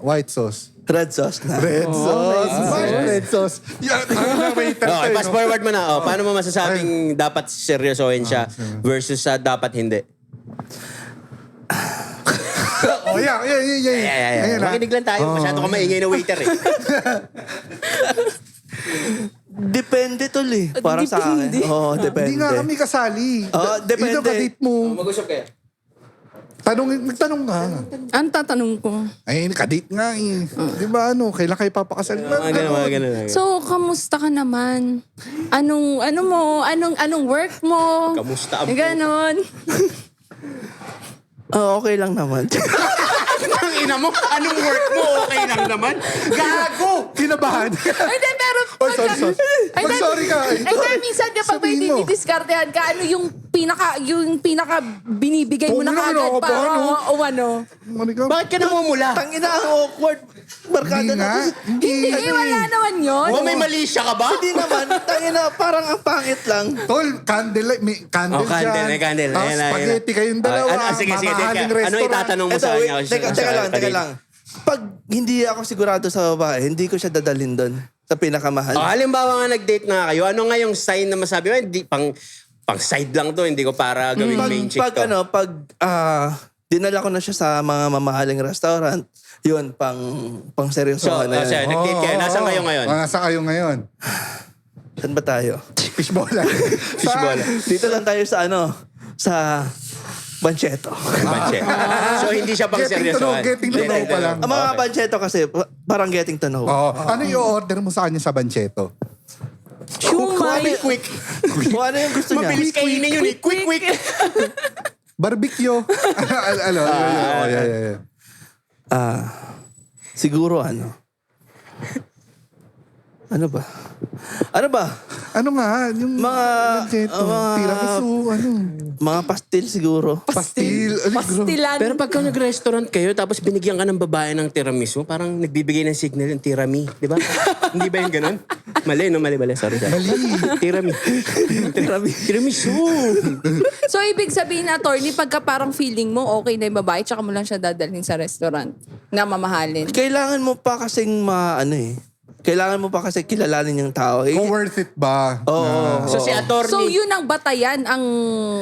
white sauce. Red sauce na. Red sauce. Bakit red sauce? Yan, Okay, fast forward mo na. Paano mo masasabing dapat seryosohin siya versus sa dapat hindi? Yan. Ayan, Makinig lang tayo. Masyado ka maingay na waiter eh. Depende tol eh. Para sa akin. Depende. Oo, depende. Hindi nga kami kasali. Depende. Ito ka-date mo. Mag-usap kayo. Nagtanong nga. Ang tatanong ko. Ay, ka-date nga eh. Di ba kailan kayo papakasal? Mga ganun. So, kamusta ka naman? Anong work mo? Kamusta ang Ganon. Okay lang naman. Ang ina mo, anong work mo? Okay lang naman. Gago! Kinabahan. Hindi, pero... sorry. Mag-sorry ka. Minsan kapag may Sabihin mo. dinidiskartehan ka, ano yung pinaka binibigay mo na Huwag kagad ako pa? ba, ano? O ano? Maricar. Bakit ka namumula? Tangina, ang awkward. Barkada Hindi na. nga. Hindi, wala naman yun. O may mali siya ka ba? Hindi naman. Tangina, parang ang pangit lang. Tol, candle, may candle dyan. May candle. Tapos Ayan. spaghetti kayong dalawa. Sige. Mamahaling Ano restaurant. itatanong mo Eto, sa wait. kanya? Teka lang. Pag hindi ako sigurado sa babae, hindi ko siya dadalhin doon. Sa pinakamahal. Halimbawa nga nag-date na kayo, ano nga yung sign na masabi mo? Hindi, pang side lang to, hindi ko para gawing main chick to. Pag dinala ko na siya sa mga mamahaling restaurant, yun, pang seryoso So, na yan. nag-date kayo. Nasaan kayo ngayon? Nasaan kayo ngayon? Saan ba tayo? Fishbola. Fishbola. Dito lang tayo sa Bancheto. Banche. So, hindi siya pang seryoso. Getting to know pa lang. Ang mga Bancheto kasi, parang getting to know. Ano yung order mo sa kanya sa Bancheto? Shumay. Quick. Kung ano yung gusto niya. Mabilis kainin yun eh. Quick. Barbecue. Yeah. Siguro ano ba? Ano nga? Yung Bancheto. Tiramisu. Mga pastil siguro. Pastil. Pastilan. Pero pagka nag-restaurant kayo, tapos binigyan ka ng babae ng tiramisu, parang nagbibigay ng signal yung tirami. Di ba? Hindi ba yung ganun? Mali. Sorry. Tiramisu. So, ibig sabihin, attorney, pagka parang feeling mo okay na yung babae, tsaka mo lang siya dadalhin sa restaurant na mamahalin. Kailangan mo pa kasing kailangan mo pa kasi kilalanin yung tao. Eh, Kung worth it ba? Oo. So si attorney... So yun ang batayan, ang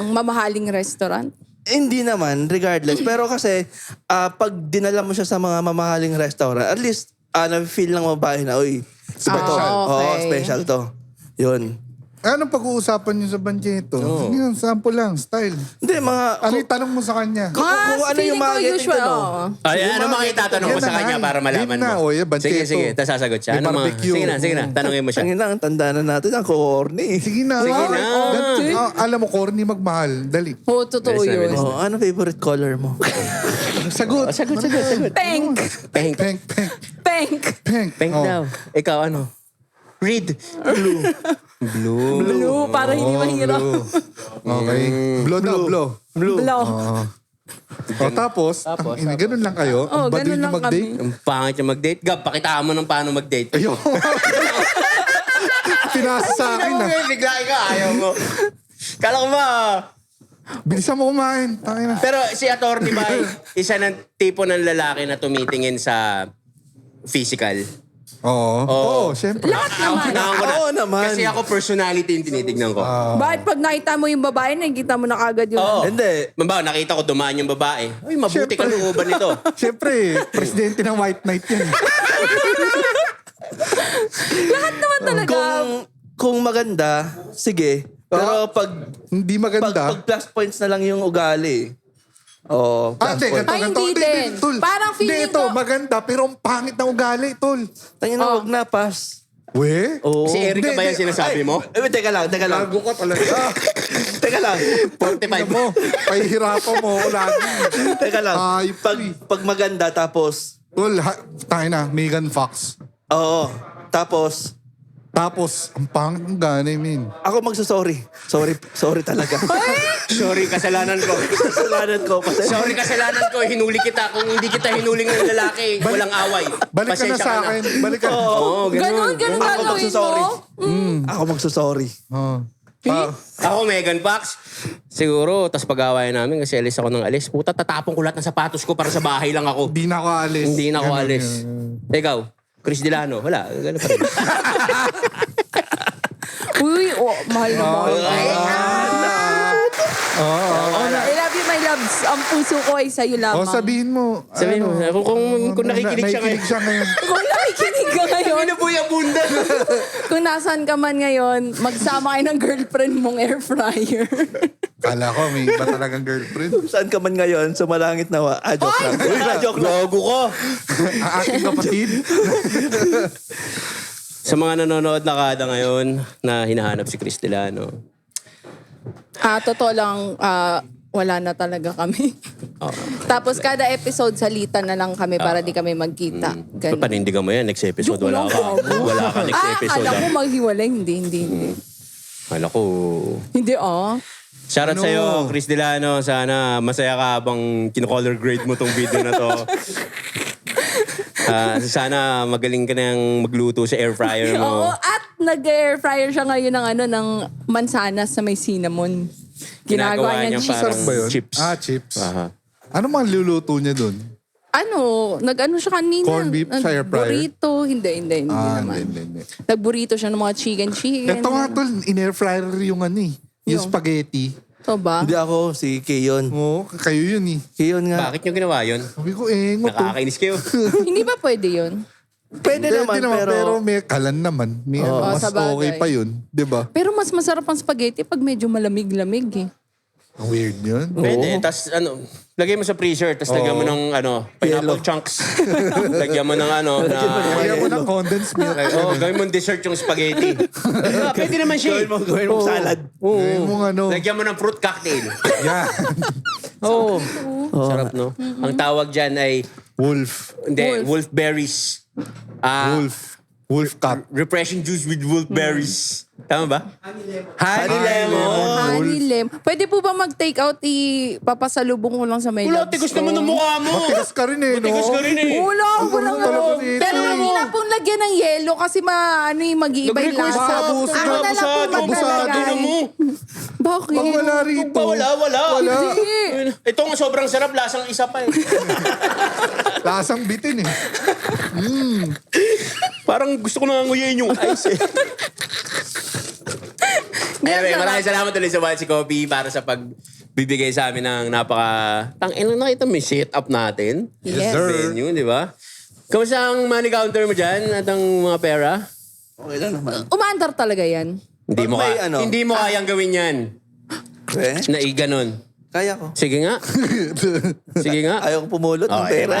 mamahaling restaurant? Hindi naman, regardless. Pero kasi, pag dinala mo siya sa mga mamahaling restaurant, at least, na-feel ng babae na, uy, Special. Oo, special to. Yun. Anong pag-uusapan niyo sa bancheto? Hindi lang, sample lang, style. Hindi, mga... Ano yung tanong mo sa kanya? Kung ano feeling yung mga ko getting usual, to know. oo. Ay, ano mga itatanong mo Yan sa na kanya nga. para malaman Yun na, mo? o, yan, bancheto. Sige, tas sasagot siya. May Ano mga... barbecue. Sige na. Tanongin mo siya. Tangin lang, tanda na natin. Ang corny. Sige na. Sige na. Alam mo, corny magmahal. Dali. Oo, totoo Bilis na, yun. bilis Oh, ano favorite color mo? Sagot. Sagot. Pink. Pink. Pink, pink, Pink. pink. Pink Oh. daw. Ikaw ano? Read. Blue. Blue, para hindi mahirap. Blue. Okay. Blow daw, blow. Blue. O tapos, ganun lang kayo. Oh, Ang baduy ganun niyo lang mag-date. kami. Ang pangit yung mag-date. Gab, pakitaan mo ng paano mag-date. Ayun. Pinasa sa akin Ano na. mo bigla ka? Ayaw mo. Kala ko ba? Bilisan mo kumain. Tangin na. Pero si attorney ba, isa ng tipo ng lalaki na tumitingin sa physical? Oo. Oo, syempre. Lahat naman. Oo naman. Kasi ako personality yung tinitignan ko. Bakit pag nakita mo yung babae, nakikita mo na kagad yun? Oo. Hindi. Mamba, nakita ko dumaan yung babae. Ay, mabuti ka looban nito. Syempre, presidente ng White Knight yan. Lahat naman talaga. Kung maganda, sige. Pero pag Hindi maganda. pag plus points na lang yung ugali. Oh, plus Hindi, points. Ay, hindi din. tol. Parang feeling Hindi, ito, ko- maganda, pero ang pangit ng ugali, tol. Tangin na, wag na, pass. We? Oo. Si Erica ba yan sinasabi mo? Ay, teka lang. Gago ka talaga. Teka lang. 45 mo, pahihirapan mo ako lagi. Teka lang. Ayop Pag maganda, tapos... Tol, tayo na, Megan Fox. Oo. Tapos, Tapos, ang pangit ng ganay, min. ako magsasorry. Sorry talaga. Sorry, kasalanan ko. Kasalanan ko. Sorry, kasalanan ko. Hinuli kita. Kung hindi kita hinuling ng lalaki, walang away. Balik ka na Pasensya sa akin. Balik ka. Oo, Ganon ganun. Ako gagawin magsasorry. mo? Ako magsasorry. Oh. Ako, Megan Fox. Siguro, tas pag-awayan namin kasi alis ako ng alis. Puta, tatapon ko lahat ng sapatos ko para sa bahay lang ako. Hindi na ako alis. Hindi na ako Ganun alis. yun. Ikaw, Chris Delano, wala. Ganun pa rin. Uy, mahal na mahal. Oo. I love you, my loves. Ang puso ko ay sa'yo lamang. O, sabihin mo. Sabihin mo, kung nakikinig siya ngayon. Nakikinig siya ngayon. Kung nakikinig ka ngayon, Inabuya bunda. kung nasaan ka man ngayon, magsama kayo ng girlfriend mong air fryer. Kala ko, may iba talagang girlfriend. Saan ka man ngayon? Sa malangit nawa. Joke lang. Joke lang. Gago ko. Ang aking kapatid. Sa mga nanonood na kada ngayon na hinahanap si Chris Delano. Totoo lang, wala na talaga kami. Tapos kada episode, salita na lang kami para di kami magkita. Ganun. Panindigan mo yan, next episode Joke wala lang, ka. gago. Wala ka next episode. Akala ko maghiwalay. Hindi. Alam ko. Hindi, Shoutout Ano? sa'yo, Chris Delano. Sana masaya ka habang kino-color grade mo tong video na to. Sana magaling ka nang magluto sa air fryer mo. Oo, at nag-air fryer siya ngayon ng mansanas sa may cinnamon. Ginagawa niya cheese. parang Sarap ba yun? chips. Chips. Aha. Ano mga luluto niya dun? Nag-ano siya kanina. Corned beef sa air fryer? Burrito. Hindi naman. Hindi. Nag-burrito siya ng mga chicken. Ito nga tol, in-air fryer yung ano eh. Yung spaghetti. Ito ba? Hindi ako, si Keyon. Oo, kayo yun eh. Keyon nga. Bakit nyo ginawa yun? Sabi ko, ngo to. Nakakainis kayo. Hindi ba pwede yun? Pwede naman, pero... may kalan naman. May ano, mas sa bagay. okay pa yun. Di ba? Pero mas masarap ang spaghetti pag medyo malamig-lamig eh. Ang weird yun. Pwede. Tapos lagay mo sa freezer, tapos lagyan mo ng pineapple chunks. Lagyan mo ng Kaya mo ng condensed milk. gawin mo dessert yung spaghetti. Pwede naman siya. Gawin mo salad. Gawin mo ano. Lagyan mo ng fruit cocktail. Yan. Oo. Sarap, no? Ang tawag dyan ay, Wolf. wolf berries. Wolf cut. Refreshing juice with wolf berries. Tama ba? Honey lemon. Honey lemon. Pwede po ba mag-take out, papasalubong ko lang sa may Wala, labs tigas ko? naman ng mukha mo. Matigas ka rin eh, no? Matigas ka rin eh. Wala, Ang talaga nito. Pero hindi na pong lagyan ng yelo kasi mag-iiba yung Nag-request lasa. ka. Abusado. Ako na lang po Abusado maglalagay. na mo. Bakit? Pag wala rito. Wala. Hindi. Ito nga sobrang sarap, lasang isa pa eh. Lasang bitin eh. Parang gusto ko nang nguyain yung ice eh. Anyway, maraming salamat ulit sa White Coffee para sa pagbibigay sa amin ng nakita mo yung setup natin. Yes. Venue, di ba? Kamusta ang money counter mo dyan at ang mga pera? Okay lang naman. Umaandar talaga yan. Hindi mo, Pag may ano? hindi mo kayang gawin yan. Eh? Na iganon. Kaya ko. Sige nga. Sige nga. Ayaw ko pumulot ng Okay, pera.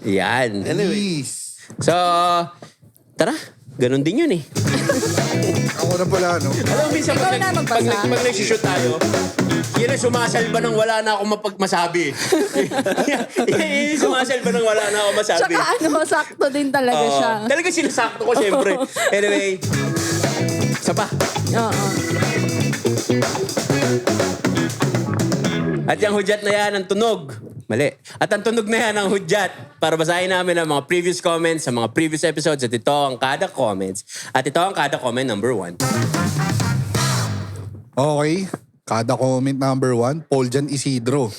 Yan. Anyway. So, tara. Ganon din yun eh. Ako na pala, no? Alam mo, minsan Ikaw na magbasa. pag nag-shoot tayo, yun ang sumasalba ng wala na akong mapagmasabi. Yun yung sumasalba ng wala na akong masabi. Tsaka sakto din talaga Oo. siya. Talaga sinasakto ko, syempre. Anyway, isa pa. Oo. At yung hudyat na yan, ang tunog. Mali. At ang tunog na yan, ang hudyat. Para basahin namin ang mga previous comments sa mga previous episodes. At ito ang kada comments. At ito ang kada comment number 1. Okay. Kada comment number 1, Paul Jan Isidro.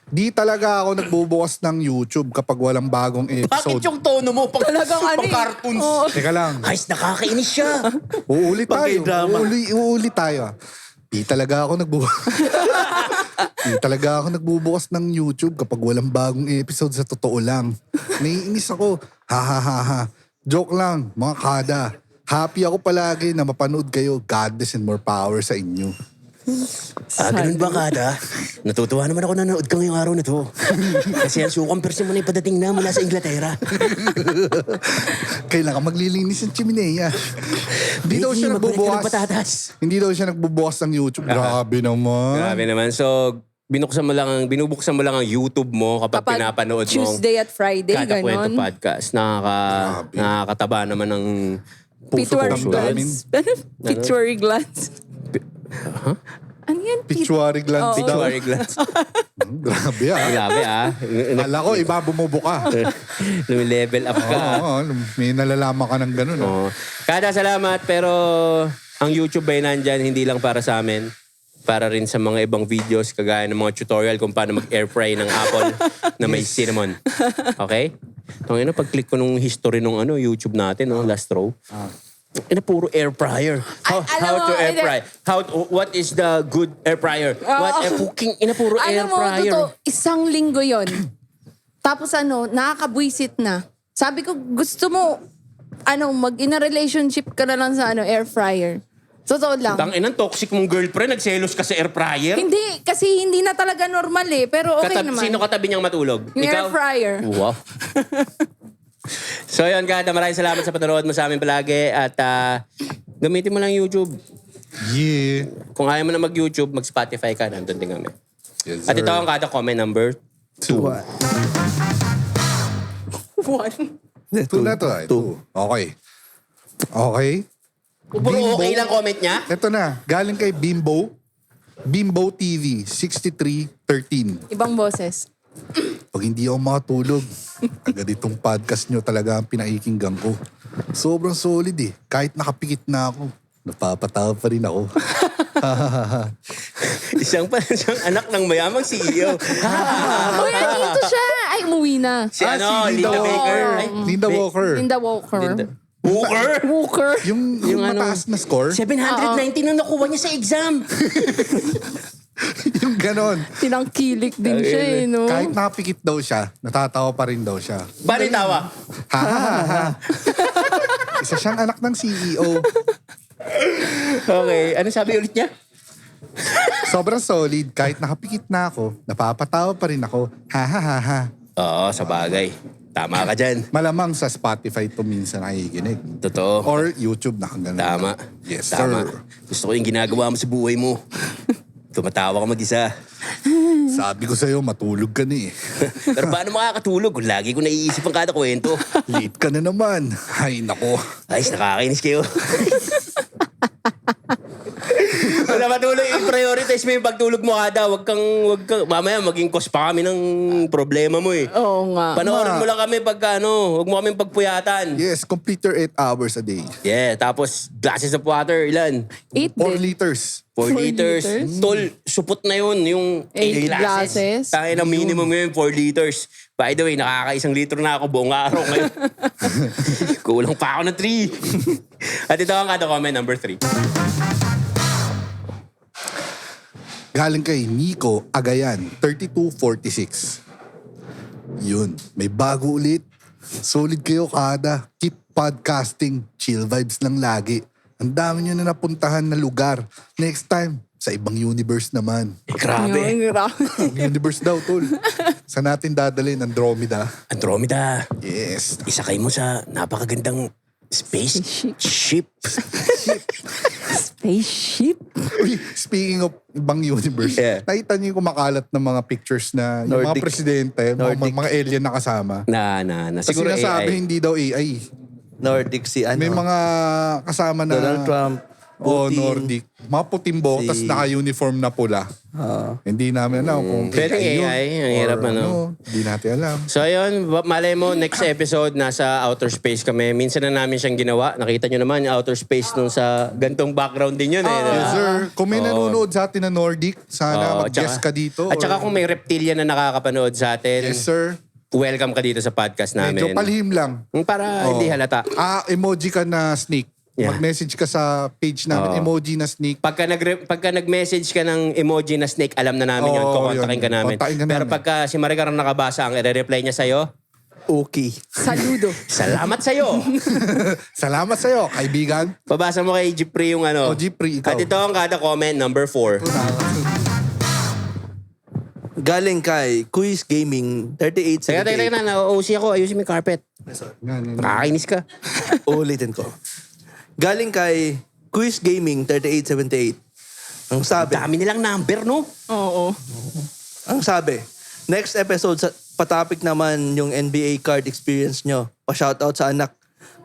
Di talaga ako nagbubukas ng YouTube kapag walang bagong Bakit episode. yung tono mo? Talagang ano eh. cartoons. Oo. Teka lang. Guys, nakakainis siya. Uulit tayo. Pang-drama. Uulit tayo. Di talaga ako nagbubukas ng YouTube kapag walang bagong episode, sa totoo lang. Naiinis ako. Ha ha ha ha. Joke lang, mga kada. Happy ako palagi na mapanood kayo. God bless and more power sa inyo. Ganun ba, kada? Natutuwa naman ako na nanood ka ngayong araw na to. Kasi ang sukang person mo na ipadating na mula sa Inglaterra. Kailangan maglilinis ng chimenea. Hindi daw siya Magbalik ka ng nagbubukas. patatas. Hindi daw siya nagbubukas ng YouTube. Grabe naman. Grabe naman. So, binubuksan mo lang ang YouTube mo kapag pinapanood mo. Tuesday at Friday, Kada Kwento ganon. podcast. Nakakataba naman ng puso Pituitary ko. glands. Pituitary glands. Ano yan? Pituitary glands daw. Pituitary glands. Grabe ah. Grabe ah. Kala ko iba bumubuka. Level up ka. Oo, may nalalaman ka ng ganun. Oo. Kada salamat, pero ang YouTube ay nandyan hindi lang para sa amin. Para rin sa mga ibang videos kagaya ng mga tutorial kung paano mag-air fry ng apple na may cinnamon. Okay? Tangina, pag-click ko nung history nung YouTube natin, last row. Puro air fryer. How to air fry? What is the good air fryer? Puro air Alam mo, fryer. totoo, isang linggo yon. Tapos nakakabwisit na. Sabi ko, gusto mo, mag-in a relationship ka na lang sa air fryer. Totoo lang. Tangina, toxic mong girlfriend, nagselos ka sa air fryer? Hindi, kasi hindi na talaga normal eh. Pero okay naman. Sino katabi niyang matulog? Yung Ikaw? air fryer. Wow. So yun, Gada, maraming salamat sa panonood mo sa amin palagi at gamitin mo lang YouTube. Yeah. Kung ayaw mo na mag-YouTube, mag-Spotify ka, nandun din kami. Yes, At ito sir. ang kada comment number 2. One. Two na to. Okay. Okay. Puro okay lang comment niya? Ito na. Galing kay Bimbo. Bimbo TV, 6313. Ibang boses. Pag hindi ako makatulog, agad itong podcast nyo talaga ang pinaikinggan ko. Sobrang solid eh. Kahit nakapikit na ako, napapatawa pa rin ako. Isang anak ng mayamang CEO. Uy, dito siya. Ay, umuwi na. Si Linda Linda Baker. Ay, Linda Walker. Linda Walker. Walker? Walker. Yung mataas na score, 790 na nakuha niya sa exam. yung ganon. Tinangkilik din siya eh, no? Kahit nakapikit daw siya, natatawa pa rin daw siya. Bali tawa. Ha ha ha ha. Isa siyang anak ng CEO. Okay, ano sabi ulit niya? Sobrang solid. Kahit nakapikit na ako, napapatawa pa rin ako. Ha ha ha ha. Oo, sa bagay. Tama ka dyan. Malamang sa Spotify to minsan nakikinig. Totoo. Or YouTube nakagano'n. Tama. Yes, Tama. sir. Gusto ko yung ginagawa mo sa buhay mo. Tumatawa ka mag-isa. Sabi ko sa'yo, matulog ka na eh. Pero paano makakatulog kung lagi ko naiisip ang kada kwento? Late ka na naman. Ay, nako. Ayos, nakakainis kayo. Wala Para matulog, i-prioritize mo yung pagtulog mo kada. Wag kang, mamaya maging cause pa kami ng problema mo eh. Oo nga. Panoorin mo lang kami pagka huwag mo kaming pagpuyatan. Yes, complete your 8 hours a day. Yeah, tapos glasses of water, ilan? 8 4 din. liters. 4 4 liters. liters? Tol, supot na yun, yung 8 8 glasses. glasses. Tayo na minimum ngayon, 4 liters. By the way, nakaka-1 litro na ako buong araw ngayon. Kulang pa ako ng 3. At ito ang kada comment number 3. Galing kay Nico Agayan, 3246. Yun, may bago ulit. Solid kayo kada. Keep podcasting. Chill vibes lang lagi. Ang dami nyo na napuntahan na lugar. Next time, sa ibang universe naman. Grabe. Yung grabe. Universe daw, tol. Saan natin dadalhin? Andromeda. Andromeda. Yes. Isakay mo sa napakagandang space ship. Spaceship. Uy, speaking of ibang universe, Yeah. nakita niyo yung kumakalat ng mga pictures na yung mga Nordic. presidente, mga alien na kasama. Na. Kasi Siguro sinasabi AI. hindi daw AI. Nordic si ano. May mga kasama na... Donald Trump. O Putin. Nordic. Mga puting buhok, Si- tas naka-uniform na pula. Hindi namin alam kung Pwede yun AI, ang or hirap ano. Hindi natin alam. So ayun, malay mo, next episode, nasa outer space kami. Minsan na namin siyang ginawa. Nakita nyo naman, yung outer space nung sa gantong background din yun eh. Yes, sir. Kung may nanonood sa atin na Nordic, sana Oo, mag-guest tsaka- ka dito. At saka or- kung may reptilian na nakakapanood sa atin, Yes, sir. welcome ka dito sa podcast Medyo namin. palihim lang. Para hindi halata. Emoji ka na snake. Yeah. Mag-message ka sa page namin, emoji na snake. Pagka nag-message ka ng emoji na snake, alam na namin yun. Oo, Kukontakin ka yun. namin. Kontakin ka Pero namin. pagka si Maricar ang nakabasa, ang i-reply niya sa'yo, Okay. Saludo. salamat sa'yo. Salamat sa'yo, kaibigan. Pabasa mo kay Jipri yung ano. O, Jipri, ikaw. At ito ang kada comment, number 4. Galing kay Quiz Gaming 3878. Teka na, na-OC ako. Ayusin mo yung carpet. Yan. Nakakainis ka. Ulitin ko. Galing kay Quiz Gaming 3878. Ang sabi, Dami nilang number, no? Oo. ang sabi, next episode sa patopic naman yung NBA card experience nyo. Pa-shoutout sa anak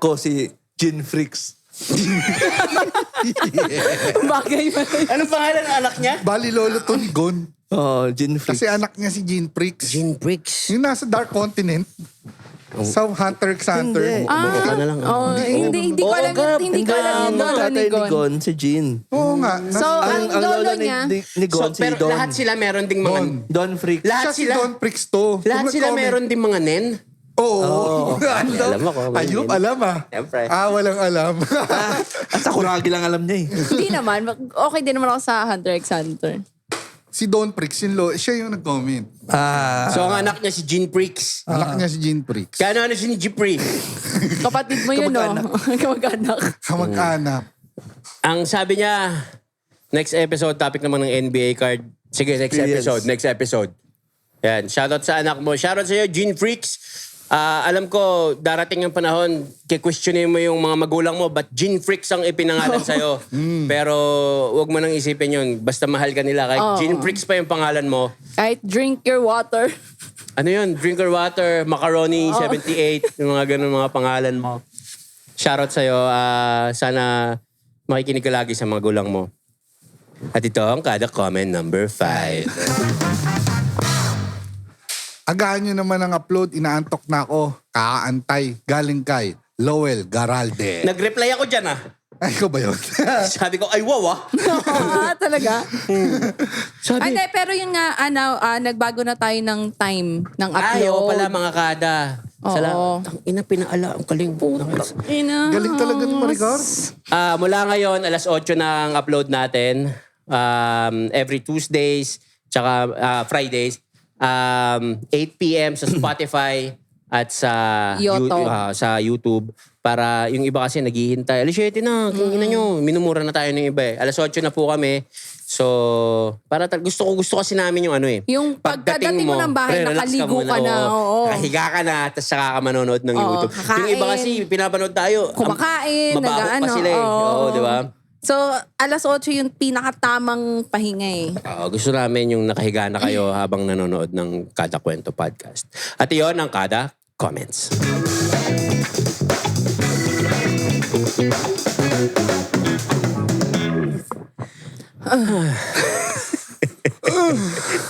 ko si Gin Freaks. Bagay ba? Anong pangalan ng anak niya? Bali lolo to ni Gon. Oh, Gin Freaks. Kasi anak niya si Gene Prix. Gin Bricks. Yung nasa Dark Continent. Sa Hunter x Hunter. Hindi. Baka na lang. Hindi ko alam. Hindi ko alam yung lolo tatay ni ni Gon. Gon, si Gin. Oo nga. So, ang lolo ni, niya, ni Gon, si pero Don. lahat sila meron ding mga... Don Freaks. Lahat siya si sila, Don Prix to. lahat Kung sila nag-comment- meron ding mga nen. Oo. Alam ako. Ayup, alam ah. Siyempre. Walang alam. At sa Kuragi lang alam niya eh. hindi naman. Okay din naman ako sa Hunter x Hunter. Si Don Prix, siya yung nag-comment. So ang anak niya si Gin Prix. Anak niya si Gene Prix. Kano si Jipri? Kapatid mo yun, no? Kamag-anak. Kamag-anak. Ang sabi niya, next episode, topic naman ng NBA card. Sige, next Experience. episode. Next episode. Yan. Shoutout sa anak mo. Shoutout sa iyo, Gene Freaks. Alam ko, darating yung panahon, kikwestiyonin mo yung mga magulang mo, but Gene Freaks ang ipinangalan sa'yo. Pero wag mo nang isipin yun. Basta mahal ka nila. Kahit Gene Freaks pa yung pangalan mo. Kahit drink your water. Ano yun? Drinker Water, Macaroni 78, yung mga ganun mga pangalan mo. Shoutout sa'yo. Sana makikinig ka lagi sa mga gulang mo. At ito ang kada comment number 5. Agahan nyo naman ang upload. Inaantok na ako. Kakaantay. Galing kay Lowell Garalde. Nag-reply ako dyan Ay, ko ba yun? Sabi ko, ay wow Talaga? Sabi, Hindi, pero yun nga, nagbago na tayo ng time ng upload. ay, oo pala mga kada. Oo. Ang ina pinaala, ang kaling. Galing talaga ni Maricar. Mula ngayon, alas 8 na ang upload natin. Every Tuesdays, tsaka Fridays. 8 p.m. sa Spotify at sa YouTube. sa YouTube. Para yung iba kasi naghihintay. Alas 7 na, kung ina nyo, minumura na tayo ng iba eh. Alas 8 na po kami. So, para gusto kasi namin yung ano eh. Yung pagkadating mo ng bahay, relax nakaligo muna, ka na. Oo. Kahiga ka na, tapos saka ka manonood ng Oo, YouTube. kakain. Yung iba kasi, pinapanood tayo. Kumakain, mabaho pa nag-ano, sila eh. oo. Oo, di ba? So, alas 8 yung pinakatamang pahinga eh. Gusto namin yung nakahiga na kayo habang nanonood ng Kada Kwento Podcast. At iyon ang Kada Comments.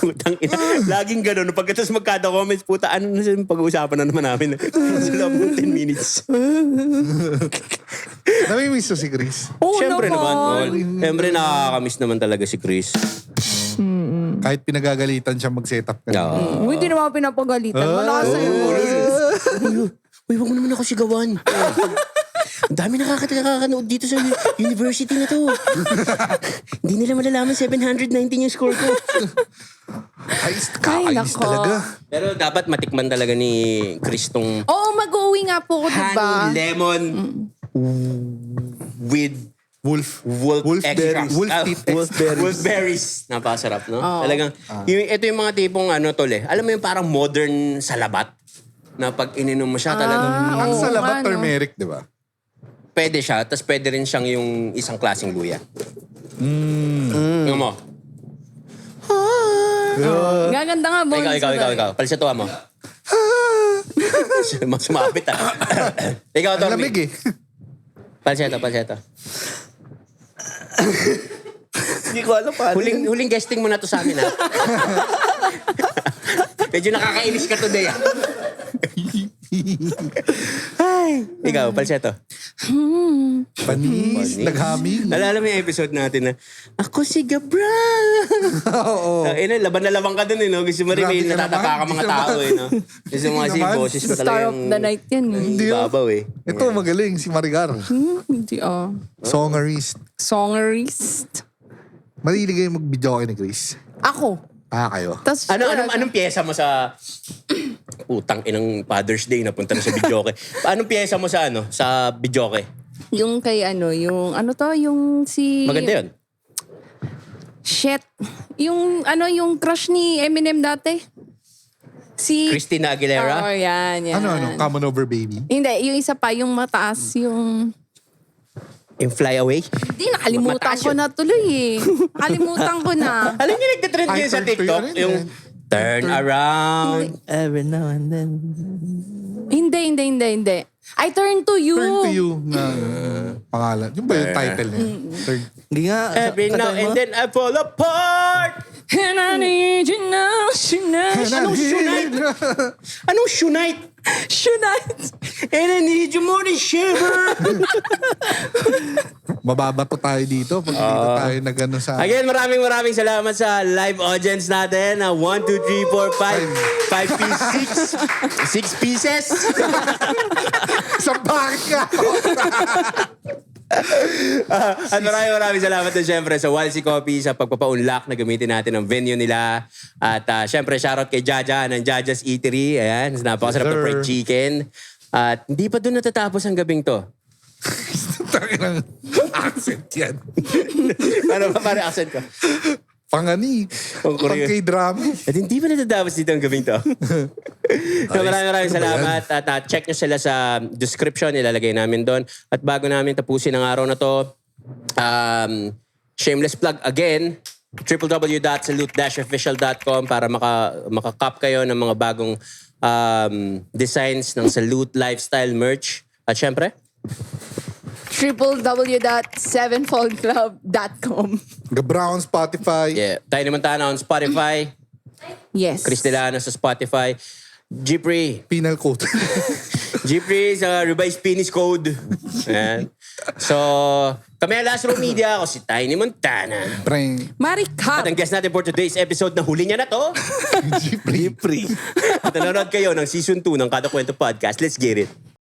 Putang ina. Laging ganun. Pagkatapos magkada comments, puta, ano na siya, pag-uusapan na naman namin. Sa loob ng 10 minutes. Namimiss mo si Chris. Oo Siyempre naman, naman. tol. Siyempre nakakamiss naman talaga si Chris. Kahit pinagagalitan siya mag-setup ka. Oo. Hindi naman ako pinapagalitan. Malakas sa'yo. Uy, wag mo naman ako sigawan. Ang dami nakakanood dito sa university na to. Hindi nila malalaman 719 yung score ko. Kakainis nako. talaga. Pero dapat matikman talaga ni Chris tong Oo, mag-uwi nga po ko, diba? honey lemon with wolf Wolfberries. extract. Wolf teeth extract. Wolfberries. Napasarap, no? Talagang, ito yung mga tipong tol Alam mo yung parang modern salabat na pag ininom mo siya talagang Ang Oo, salabat ano. turmeric, di ba? pwede siya, tapos pwede rin siyang yung isang klaseng luya. Tingnan mo. Gaganda nga, Bones. Ikaw. Palsatuwa mo. Sumabit Ikaw, Ang Torby. lamig eh. Palseto. Hindi ko alam paano. Huling guesting mo na to sa amin, ha? Medyo nakakainis ka today, ha? Ikaw, palseto. Panis, naghaming. Nalala mo yung episode natin na, ako si Gabra. Oo. Laban na laban ka dun, no? Gusto mo rin may Grabe ka natatapa ka naman. mga tao, no? Gusto mo kasi naman. boses mo Star talaga of the night yan, eh. Hindi, oh. babaw, eh. Ito, magaling. Si Marigar. Hindi, Songerist. Songerist. Malilig kayo mag-video ni Chris. Ako. Kayo. Tas, Anong pyesa mo sa putang inang Father's Day napunta na sa videoke? Anong pyesa mo sa sa videoke? Yung kay yung si... Maganda 'yun. Shit. Yung crush ni Eminem dati. Si... Christina Aguilera. Oh, yan. Ano? Come on over, baby. Hindi, yung isa pa, yung mataas, yung... In Fly Away. Hindi, nakalimutan Mataas ko yun. na tuloy eh. Nakalimutan ko na. Alam niyo nagte-trend Ay, yun sa turn to TikTok, yun, yung eh. turn around. Every now and then. Hindi. I turn to you. Turn to you na pangalan. Yung ba yung title niya? Turn. Hindi nga. Every now and then I fall apart. And I need you now, tonight. Anong shunite? Anong shunite? Tonight. And I need you more than shiver. Mababato tayo dito pag dito tayo nag-ano sa... Again, maraming salamat sa live audience natin. 1, 2, 3, 4, 5. 5 pieces. 6 pieces. Sa bakit ka? At maraming salamat din syempre sa Walsy Coffee sa pagpapaunlak na gamitin natin ang venue nila. At syempre shoutout kay Jaja ng Jaja's Eatery. Ayan, napakasarap na fried chicken. At hindi pa doon natatapos ang gabing to. Tayo ng accent yan. Ano ba pare accent ko? Pangani. Pang Korea. Pang-K-drama. At hindi pa natatapos dito ang gabing to. So maraming salamat at check nyo sila sa description, ilalagay namin doon. At bago namin tapusin ang araw na to, shameless plug again, www.salute-official.com para makakap kayo ng mga bagong designs ng Salute Lifestyle merch. At syempre, www.sevenfoldclub.com. Gabra on Spotify. Tiny Montana on Spotify, Yes. Chris Delano sa Spotify, Jipri Penal code. Jeffrey sa revised penis code. Ayan. So, kami ang Last Row Media. Ako si Tiny Montana. Preng. Marika. At ang guest natin for today's episode na huli niya na to. Jipri. At nanonood kayo ng season 2 ng Kada Kwento Podcast. Let's get it.